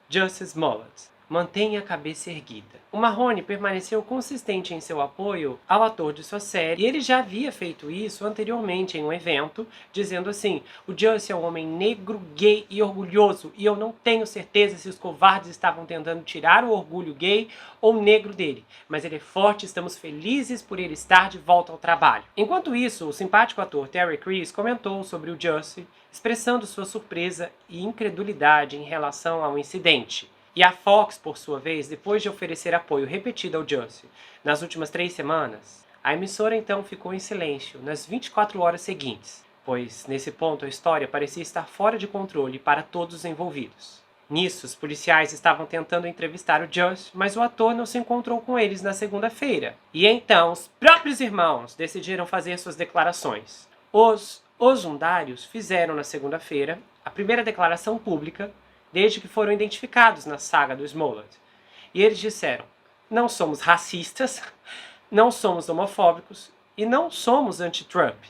Jussie Smollett. Mantenha a cabeça erguida. O Mahoney permaneceu consistente em seu apoio ao ator de sua série, e ele já havia feito isso anteriormente em um evento, dizendo assim: o Jussie é um homem negro, gay e orgulhoso, e eu não tenho certeza se os covardes estavam tentando tirar o orgulho gay ou negro dele, mas ele é forte e estamos felizes por ele estar de volta ao trabalho. Enquanto isso, o simpático ator Terry Crews comentou sobre o Jussie, expressando sua surpresa e incredulidade em relação ao incidente. E a Fox, por sua vez, depois de oferecer apoio repetido ao Jussie nas últimas 3 semanas, a emissora então ficou em silêncio nas 24 horas seguintes, pois nesse ponto a história parecia estar fora de controle para todos os envolvidos. Nisso, os policiais estavam tentando entrevistar o Jussie, mas o ator não se encontrou com eles na segunda-feira. E então os próprios irmãos decidiram fazer suas declarações. Os Ozundários fizeram na segunda-feira a primeira declaração pública desde que foram identificados na saga do Smollett. E eles disseram: não somos racistas, não somos homofóbicos e não somos anti-Trump.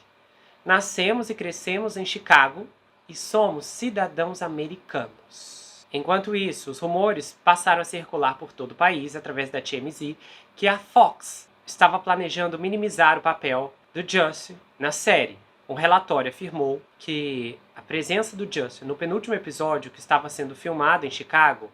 Nascemos e crescemos em Chicago e somos cidadãos americanos. Enquanto isso, os rumores passaram a circular por todo o país através da TMZ que a Fox estava planejando minimizar o papel do Jussie na série. Um relatório afirmou que a presença do Jussie no penúltimo episódio, que estava sendo filmado em Chicago,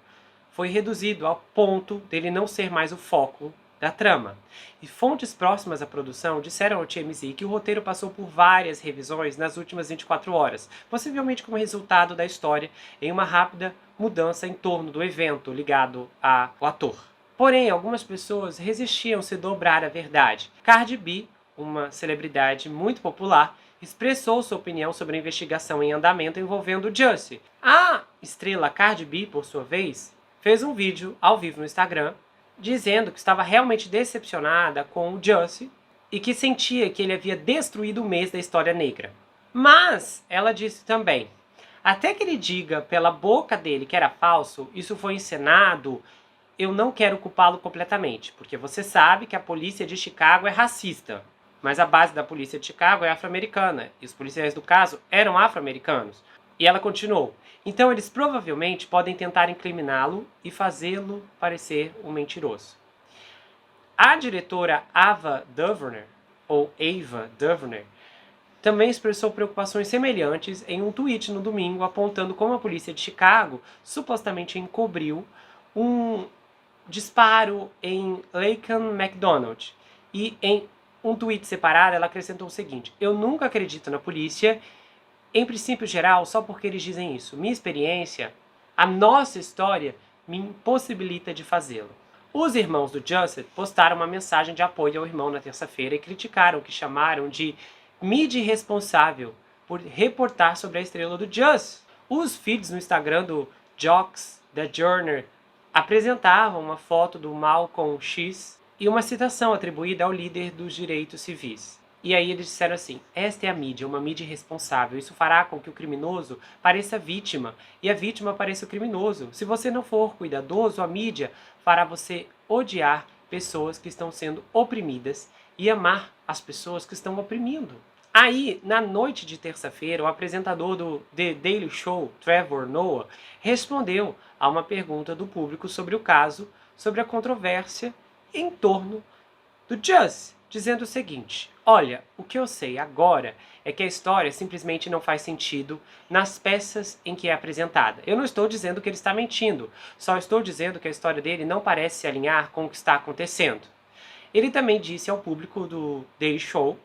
foi reduzido ao ponto dele não ser mais o foco da trama. E fontes próximas à produção disseram ao TMZ que o roteiro passou por várias revisões nas últimas 24 horas, possivelmente como resultado da história em uma rápida mudança em torno do evento ligado ao ator. Porém, algumas pessoas resistiam a se dobrar à verdade. Cardi B, uma celebridade muito popular, expressou sua opinião sobre a investigação em andamento envolvendo Jussie. A estrela Cardi B, por sua vez, fez um vídeo ao vivo no Instagram dizendo que estava realmente decepcionada com o Jussie e que sentia que ele havia destruído o mês da história negra. Mas ela disse também: até que ele diga pela boca dele que era falso, isso foi encenado, eu não quero culpá-lo completamente, porque você sabe que a polícia de Chicago é racista, mas a base da polícia de Chicago é afro-americana, e os policiais do caso eram afro-americanos. E ela continuou: então eles provavelmente podem tentar incriminá-lo e fazê-lo parecer um mentiroso. A diretora Ava DuVernay, ou Ava DuVernay, também expressou preocupações semelhantes em um tweet no domingo, apontando como a polícia de Chicago supostamente encobriu um disparo em Laken McDonald. E em um tweet separado ela acrescentou o seguinte: eu nunca acredito na polícia, em princípio geral, só porque eles dizem isso. Minha experiência, a nossa história, me impossibilita de fazê-lo. Os irmãos do Jussie postaram uma mensagem de apoio ao irmão na terça-feira e criticaram o que chamaram de mídia irresponsável por reportar sobre a estrela do Jussie. Os feeds no Instagram do Jocks the Journey apresentavam uma foto do Malcolm X e uma citação atribuída ao líder dos direitos civis. E aí eles disseram assim: esta é a mídia, uma mídia irresponsável. Isso fará com que o criminoso pareça vítima e a vítima pareça o criminoso. Se você não for cuidadoso, a mídia fará você odiar pessoas que estão sendo oprimidas e amar as pessoas que estão oprimindo. Aí, na noite de terça-feira, o apresentador do The Daily Show, Trevor Noah, respondeu a uma pergunta do público sobre o caso, sobre a controvérsia em torno do Jussie, dizendo o seguinte: olha, o que eu sei agora é que a história simplesmente não faz sentido nas peças em que é apresentada. Eu não estou dizendo que ele está mentindo, só estou dizendo que a história dele não parece se alinhar com o que está acontecendo. Ele também disse ao público do Daily Show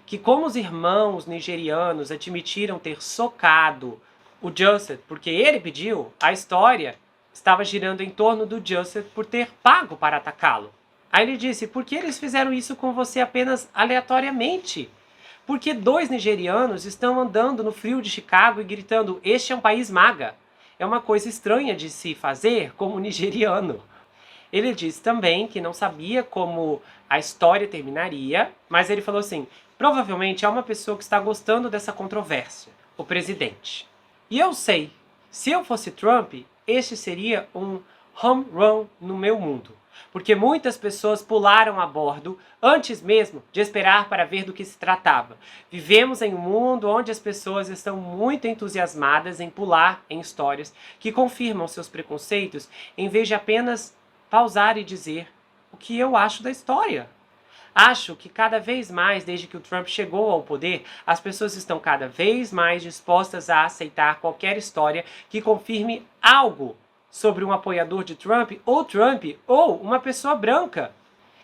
que, como os irmãos nigerianos admitiram ter socado o Jussie porque ele pediu, a história estava girando em torno do Jussie por ter pago para atacá-lo. Aí ele disse: por que eles fizeram isso com você apenas aleatoriamente? Porque dois nigerianos estão andando no frio de Chicago e gritando: este é um país maga. É uma coisa estranha de se fazer como nigeriano. Ele disse também que não sabia como a história terminaria, mas ele falou assim: provavelmente é uma pessoa que está gostando dessa controvérsia, o presidente. E eu sei, se eu fosse Trump, este seria um home run no meu mundo. Porque muitas pessoas pularam a bordo antes mesmo de esperar para ver do que se tratava. Vivemos em um mundo onde as pessoas estão muito entusiasmadas em pular em histórias que confirmam seus preconceitos, em vez de apenas pausar e dizer o que eu acho da história. Acho que cada vez mais, desde que o Trump chegou ao poder, as pessoas estão cada vez mais dispostas a aceitar qualquer história que confirme algo sobre um apoiador de Trump ou uma pessoa branca.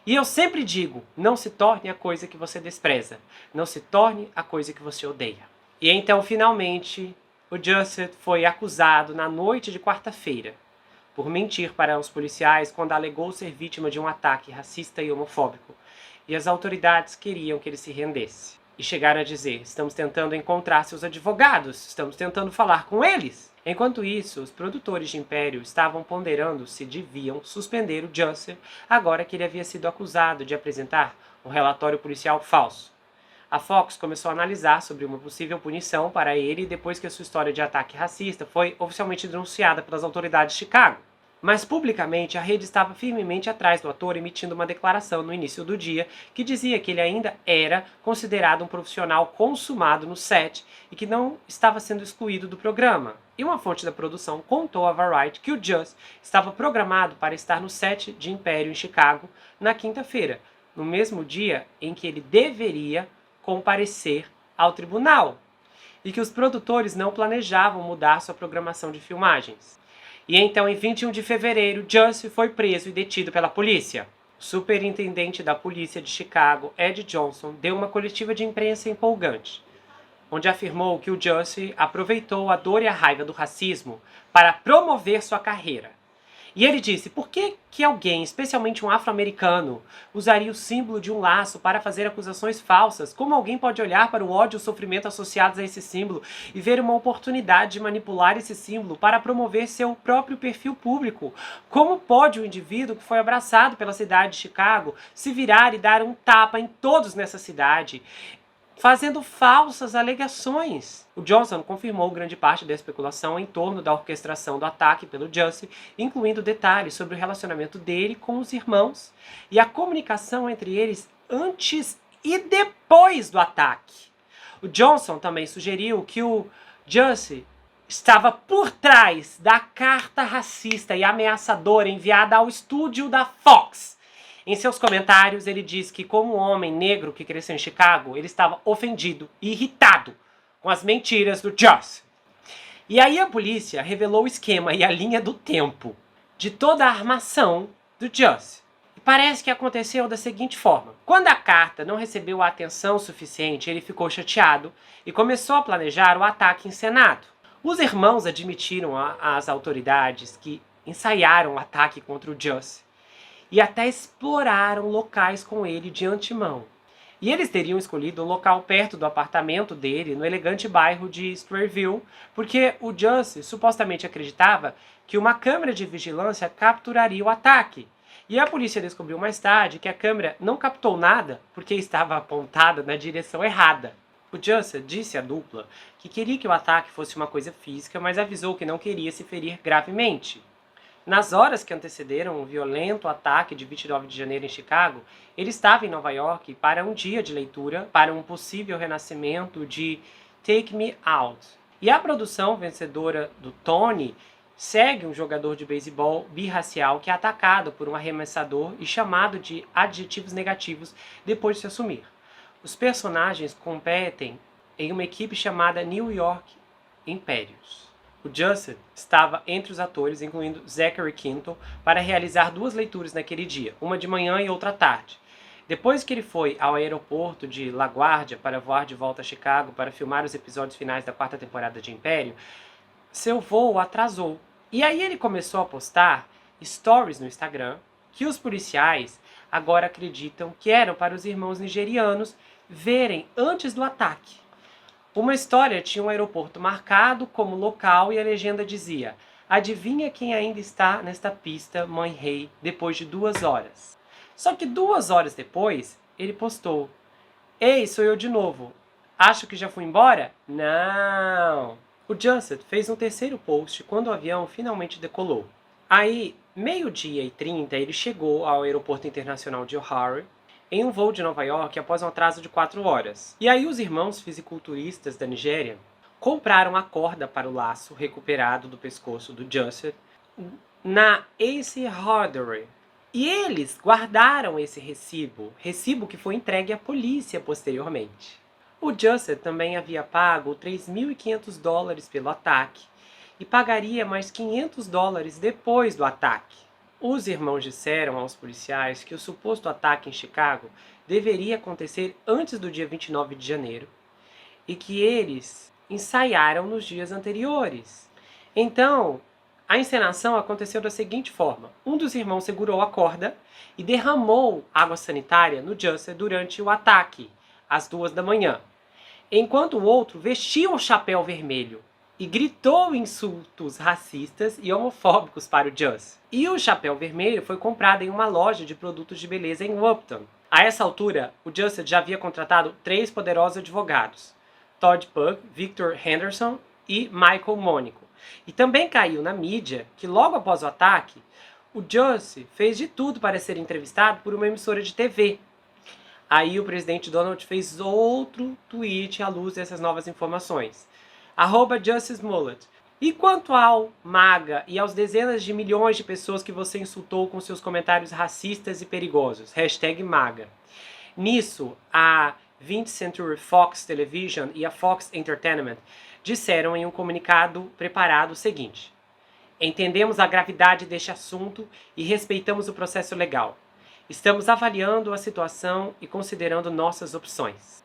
E eu sempre digo: não se torne a coisa que você despreza. Não se torne a coisa que você odeia. E então, finalmente, o Jussie foi acusado na noite de quarta-feira por mentir para os policiais quando alegou ser vítima de um ataque racista e homofóbico. E as autoridades queriam que ele se rendesse. E chegaram a dizer: estamos tentando encontrar seus advogados, estamos tentando falar com eles. Enquanto isso, os produtores de Império estavam ponderando se deviam suspender o Jussie agora que ele havia sido acusado de apresentar um relatório policial falso. A Fox começou a analisar sobre uma possível punição para ele depois que a sua história de ataque racista foi oficialmente denunciada pelas autoridades de Chicago. Mas publicamente a rede estava firmemente atrás do ator, emitindo uma declaração no início do dia que dizia que ele ainda era considerado um profissional consumado no set e que não estava sendo excluído do programa. E uma fonte da produção contou a Variety que o Jussie estava programado para estar no set de Império em Chicago na quinta-feira, no mesmo dia em que ele deveria comparecer ao tribunal, e que os produtores não planejavam mudar sua programação de filmagens. E então, em 21 de fevereiro, Jussie foi preso e detido pela polícia. O superintendente da polícia de Chicago, Ed Johnson, deu uma coletiva de imprensa empolgante, onde afirmou que o Jussie aproveitou a dor e a raiva do racismo para promover sua carreira. E ele disse, por que que alguém, especialmente um afro-americano, usaria o símbolo de um laço para fazer acusações falsas? Como alguém pode olhar para o ódio e o sofrimento associados a esse símbolo e ver uma oportunidade de manipular esse símbolo para promover seu próprio perfil público? Como pode um indivíduo que foi abraçado pela cidade de Chicago se virar e dar um tapa em todos nessa cidade, fazendo falsas alegações? O Johnson confirmou grande parte da especulação em torno da orquestração do ataque pelo Jussie, incluindo detalhes sobre o relacionamento dele com os irmãos e a comunicação entre eles antes e depois do ataque. O Johnson também sugeriu que o Jussie estava por trás da carta racista e ameaçadora enviada ao estúdio da Fox. Em seus comentários, ele diz que, como homem negro que cresceu em Chicago, ele estava ofendido e irritado com as mentiras do Jussie. E aí a polícia revelou o esquema e a linha do tempo de toda a armação do Jussie. E parece que aconteceu da seguinte forma. Quando a carta não recebeu a atenção suficiente, ele ficou chateado e começou a planejar o ataque encenado. Os irmãos admitiram às autoridades que ensaiaram o ataque contra o Jussie e até exploraram locais com ele de antemão. E eles teriam escolhido um local perto do apartamento dele, no elegante bairro de Strathville, porque o Jussie supostamente acreditava que uma câmera de vigilância capturaria o ataque. E a polícia descobriu mais tarde que a câmera não captou nada porque estava apontada na direção errada. O Jussie disse à dupla que queria que o ataque fosse uma coisa física, mas avisou que não queria se ferir gravemente. Nas horas que antecederam o violento ataque de 29 de janeiro em Chicago, ele estava em Nova York para um dia de leitura para um possível renascimento de Take Me Out. E a produção vencedora do Tony segue um jogador de beisebol birracial que é atacado por um arremessador e chamado de adjetivos negativos depois de se assumir. Os personagens competem em uma equipe chamada New York Impérios. O Jussie estava entre os atores, incluindo Zachary Quinto, para realizar 2 leituras naquele dia, uma de manhã e outra à tarde. Depois que ele foi ao aeroporto de LaGuardia para voar de volta a Chicago para filmar os episódios finais da 4ª temporada de Império, seu voo atrasou. E aí ele começou a postar stories no Instagram que os policiais agora acreditam que eram para os irmãos nigerianos verem antes do ataque. Uma história tinha um aeroporto marcado como local e a legenda dizia: adivinha quem ainda está nesta pista, Mãe Rei, depois de 2 horas. Só que 2 horas depois, ele postou: ei, sou eu de novo. Acho que já fui embora? Não. O Jussie fez um 3º post quando o avião finalmente decolou. Aí, 12h30, ele chegou ao aeroporto internacional de O'Hare em um voo de Nova York após um atraso de 4 horas. E aí os irmãos fisiculturistas da Nigéria compraram a corda para o laço recuperado do pescoço do Jussie na Ace Hardware. E eles guardaram esse recibo que foi entregue à polícia posteriormente. O Jussie também havia pago $3.500 pelo ataque e pagaria mais $500 depois do ataque. Os irmãos disseram aos policiais que o suposto ataque em Chicago deveria acontecer antes do dia 29 de janeiro e que eles ensaiaram nos dias anteriores. Então, a encenação aconteceu da seguinte forma: um dos irmãos segurou a corda e derramou água sanitária no Jussie durante o ataque, às 2 da manhã, enquanto o outro vestia um chapéu vermelho e gritou insultos racistas e homofóbicos para o Jussie. E o chapéu vermelho foi comprado em uma loja de produtos de beleza em Upton. A essa altura, o Jussie já havia contratado 3 poderosos advogados: Todd Pugh, Victor Henderson e Michael Monaco. E também caiu na mídia que logo após o ataque, o Jussie fez de tudo para ser entrevistado por uma emissora de TV. Aí o presidente Donald fez outro tweet à luz dessas novas informações. @JusticeMullet. E quanto ao MAGA e aos dezenas de milhões de pessoas que você insultou com seus comentários racistas e perigosos? #MAGA. Nisso, a 20th Century Fox Television e a Fox Entertainment disseram em um comunicado preparado o seguinte: entendemos a gravidade deste assunto e respeitamos o processo legal. Estamos avaliando a situação e considerando nossas opções.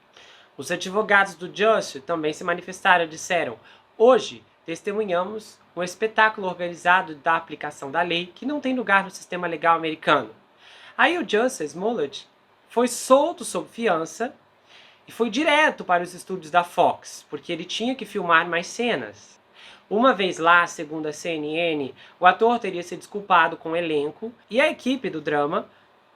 Os advogados do Jussie também se manifestaram e disseram: hoje testemunhamos um espetáculo organizado da aplicação da lei que não tem lugar no sistema legal americano. Aí o Jussie Smollett foi solto sob fiança e foi direto para os estúdios da Fox, porque ele tinha que filmar mais cenas. Uma vez lá, segundo a CNN, o ator teria se desculpado com o elenco e a equipe do drama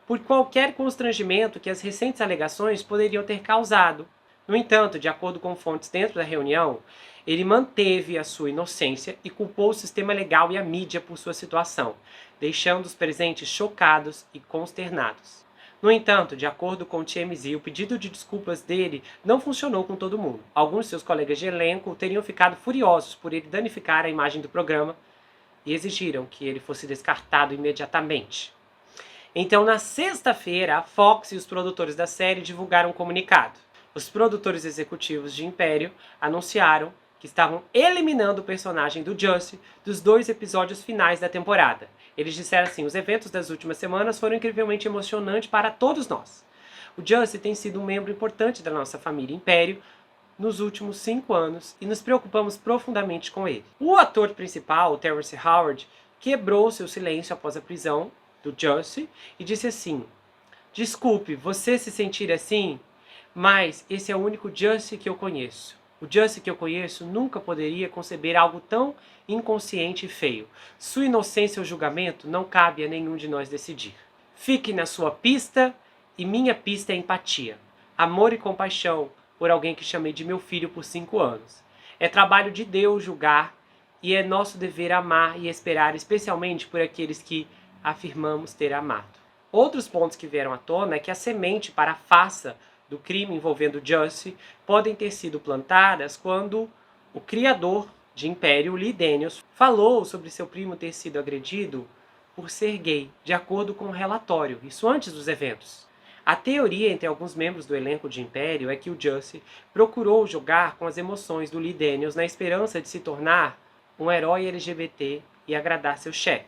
por qualquer constrangimento que as recentes alegações poderiam ter causado. No entanto, de acordo com fontes dentro da reunião, ele manteve a sua inocência e culpou o sistema legal e a mídia por sua situação, deixando os presentes chocados e consternados. No entanto, de acordo com o TMZ, o pedido de desculpas dele não funcionou com todo mundo. Alguns de seus colegas de elenco teriam ficado furiosos por ele danificar a imagem do programa e exigiram que ele fosse descartado imediatamente. Então, na sexta-feira, a Fox e os produtores da série divulgaram um comunicado. Os produtores executivos de Império anunciaram que estavam eliminando o personagem do Jussie dos 2 episódios finais da temporada. Eles disseram assim: os eventos das últimas semanas foram incrivelmente emocionantes para todos nós. O Jussie tem sido um membro importante da nossa família Império nos últimos 5 anos e nos preocupamos profundamente com ele. O ator principal, Terrence Howard, quebrou seu silêncio após a prisão do Jussie e disse assim: desculpe você se sentir assim, mas esse é o único Jussie que eu conheço. O Jussie que eu conheço nunca poderia conceber algo tão inconsciente e feio. Sua inocência ou julgamento não cabe a nenhum de nós decidir. Fique na sua pista e minha pista é empatia. Amor e compaixão por alguém que chamei de meu filho por 5 anos. É trabalho de Deus julgar e é nosso dever amar e esperar, especialmente por aqueles que afirmamos ter amado. Outros pontos que vieram à tona é que a semente para a farsa do crime envolvendo Jussie podem ter sido plantadas quando o criador de Império, Lee Daniels, falou sobre seu primo ter sido agredido por ser gay, de acordo com o relatório, isso antes dos eventos. A teoria entre alguns membros do elenco de Império é que o Jussie procurou jogar com as emoções do Lee Daniels na esperança de se tornar um herói LGBT e agradar seu chefe.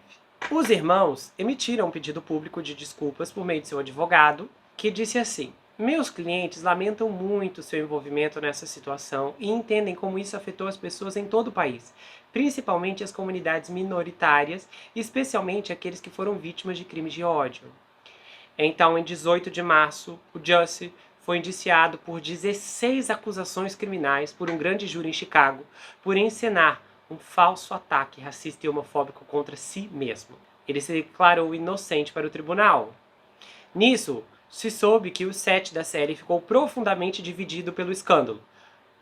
Os irmãos emitiram um pedido público de desculpas por meio de seu advogado, que disse assim: meus clientes lamentam muito seu envolvimento nessa situação e entendem como isso afetou as pessoas em todo o país, principalmente as comunidades minoritárias, especialmente aqueles que foram vítimas de crimes de ódio. Então, em 18 de março, o Jussie foi indiciado por 16 acusações criminais por um grande júri em Chicago por encenar um falso ataque racista e homofóbico contra si mesmo. Ele se declarou inocente para o tribunal. Nisso, se soube que o set da série ficou profundamente dividido pelo escândalo.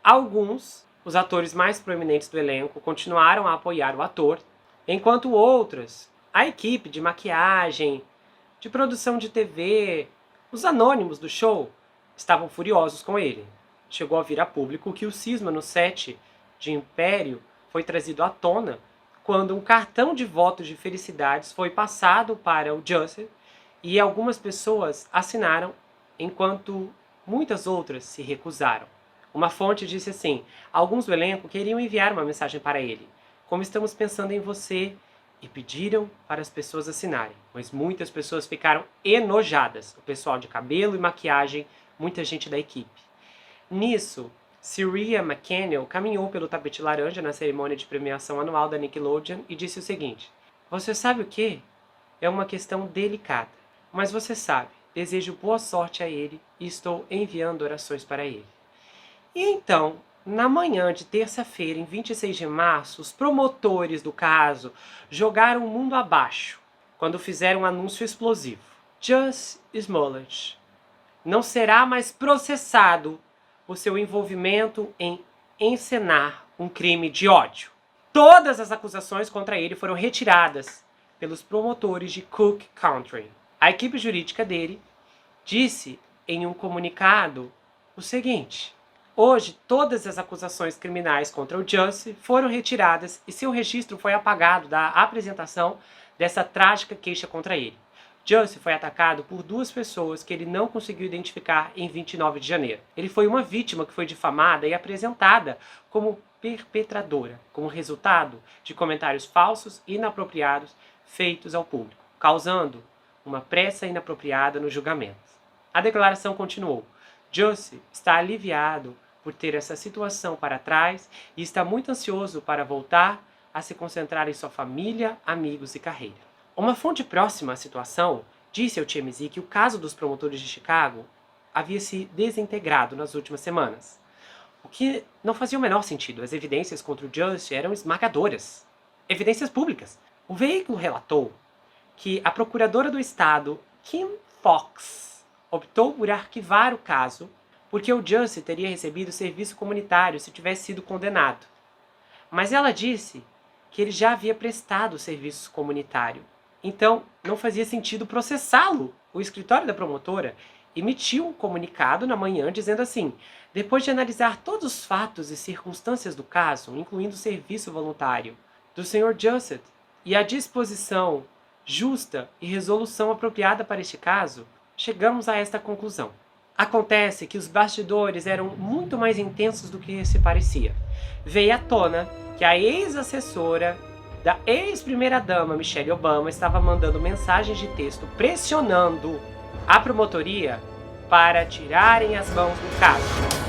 Alguns, os atores mais proeminentes do elenco, continuaram a apoiar o ator, enquanto outras, a equipe de maquiagem, de produção de TV, os anônimos do show, estavam furiosos com ele. Chegou a vir a público que o cisma no set de Império foi trazido à tona quando um cartão de votos de felicidades foi passado para o Jussie e algumas pessoas assinaram, enquanto muitas outras se recusaram. Uma fonte disse assim: alguns do elenco queriam enviar uma mensagem para ele, como estamos pensando em você, e pediram para as pessoas assinarem, mas muitas pessoas ficaram enojadas, o pessoal de cabelo e maquiagem, muita gente da equipe. Nisso, Sierra McCannell caminhou pelo tapete laranja na cerimônia de premiação anual da Nickelodeon e disse o seguinte: você sabe o que? É uma questão delicada, mas você sabe, desejo boa sorte a ele e estou enviando orações para ele. E então, na manhã de terça-feira, em 26 de março, os promotores do caso jogaram o mundo abaixo quando fizeram um anúncio explosivo. Jussie Smollett não será mais processado por seu envolvimento em encenar um crime de ódio. Todas as acusações contra ele foram retiradas pelos promotores de Cook County. A equipe jurídica dele disse em um comunicado o seguinte: hoje, todas as acusações criminais contra o Jussie foram retiradas e seu registro foi apagado da apresentação dessa trágica queixa contra ele. Jussie foi atacado por 2 pessoas que ele não conseguiu identificar em 29 de janeiro. Ele foi uma vítima que foi difamada e apresentada como perpetradora, como resultado de comentários falsos e inapropriados feitos ao público, causando uma pressa inapropriada no julgamento. A declaração continuou: Jussie está aliviado por ter essa situação para trás e está muito ansioso para voltar a se concentrar em sua família, amigos e carreira. Uma fonte próxima à situação disse ao TMZ que o caso dos promotores de Chicago havia se desintegrado nas últimas semanas, o que não fazia o menor sentido. As evidências contra o Just eram esmagadoras. Evidências públicas. O veículo relatou que a procuradora do estado, Kim Foxx, optou por arquivar o caso porque o Just teria recebido serviço comunitário se tivesse sido condenado. Mas ela disse que ele já havia prestado serviço comunitário. Então, não fazia sentido processá-lo. O escritório da promotora emitiu um comunicado na manhã dizendo assim: depois de analisar todos os fatos e circunstâncias do caso, incluindo o serviço voluntário do Sr. Just e a disposição justa e resolução apropriada para este caso, chegamos a esta conclusão. Acontece que os bastidores eram muito mais intensos do que se parecia. Veio à tona que a ex-assessora da ex-primeira-dama Michelle Obama estava mandando mensagens de texto pressionando a promotoria para tirarem as mãos do caso.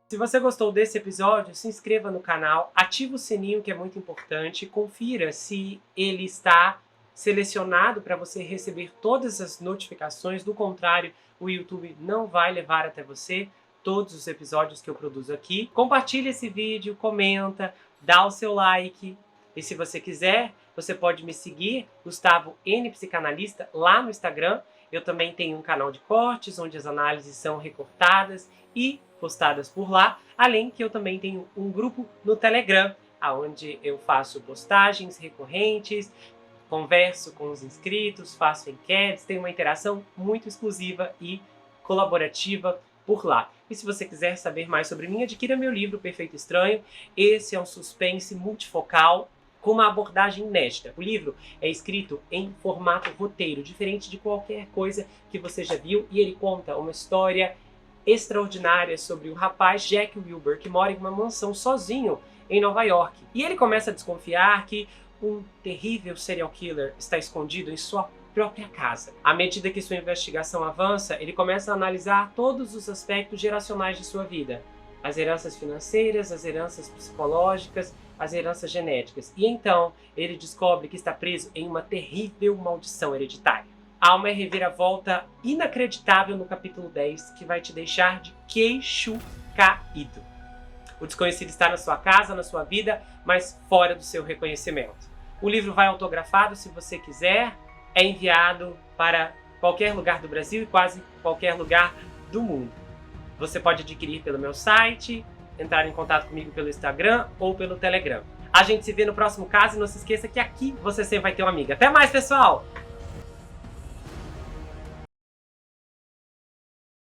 Se você gostou desse episódio, se inscreva no canal, ative o sininho que é muito importante, confira se ele está selecionado para você receber todas as notificações. Do contrário, o YouTube não vai levar até você todos os episódios que eu produzo aqui. Compartilhe esse vídeo, comenta, dá o seu like. E se você quiser, você pode me seguir, Gustavo N Psicanalista, lá no Instagram. Eu também tenho um canal de cortes, onde as análises são recortadas e postadas por lá, além que eu também tenho um grupo no Telegram, onde eu faço postagens recorrentes, converso com os inscritos, faço enquetes, tenho uma interação muito exclusiva e colaborativa por lá. E se você quiser saber mais sobre mim, adquira meu livro Perfeito Estranho. Esse é um suspense multifocal com uma abordagem inédita. O livro é escrito em formato roteiro, diferente de qualquer coisa que você já viu, e ele conta uma história extraordinária sobre o rapaz Jack Wilbur, que mora em uma mansão sozinho em Nova York. E ele começa a desconfiar que um terrível serial killer está escondido em sua própria casa. À medida que sua investigação avança, ele começa a analisar todos os aspectos geracionais de sua vida. As heranças financeiras, as heranças psicológicas, as heranças genéticas. E então, ele descobre que está preso em uma terrível maldição hereditária. Há uma reviravolta inacreditável no capítulo 10 que vai te deixar de queixo caído. O desconhecido está na sua casa, na sua vida, mas fora do seu reconhecimento. O livro vai autografado, se você quiser, é enviado para qualquer lugar do Brasil e quase qualquer lugar do mundo. Você pode adquirir pelo meu site, entrar em contato comigo pelo Instagram ou pelo Telegram. A gente se vê no próximo caso e não se esqueça que aqui você sempre vai ter uma amiga. Até mais, pessoal!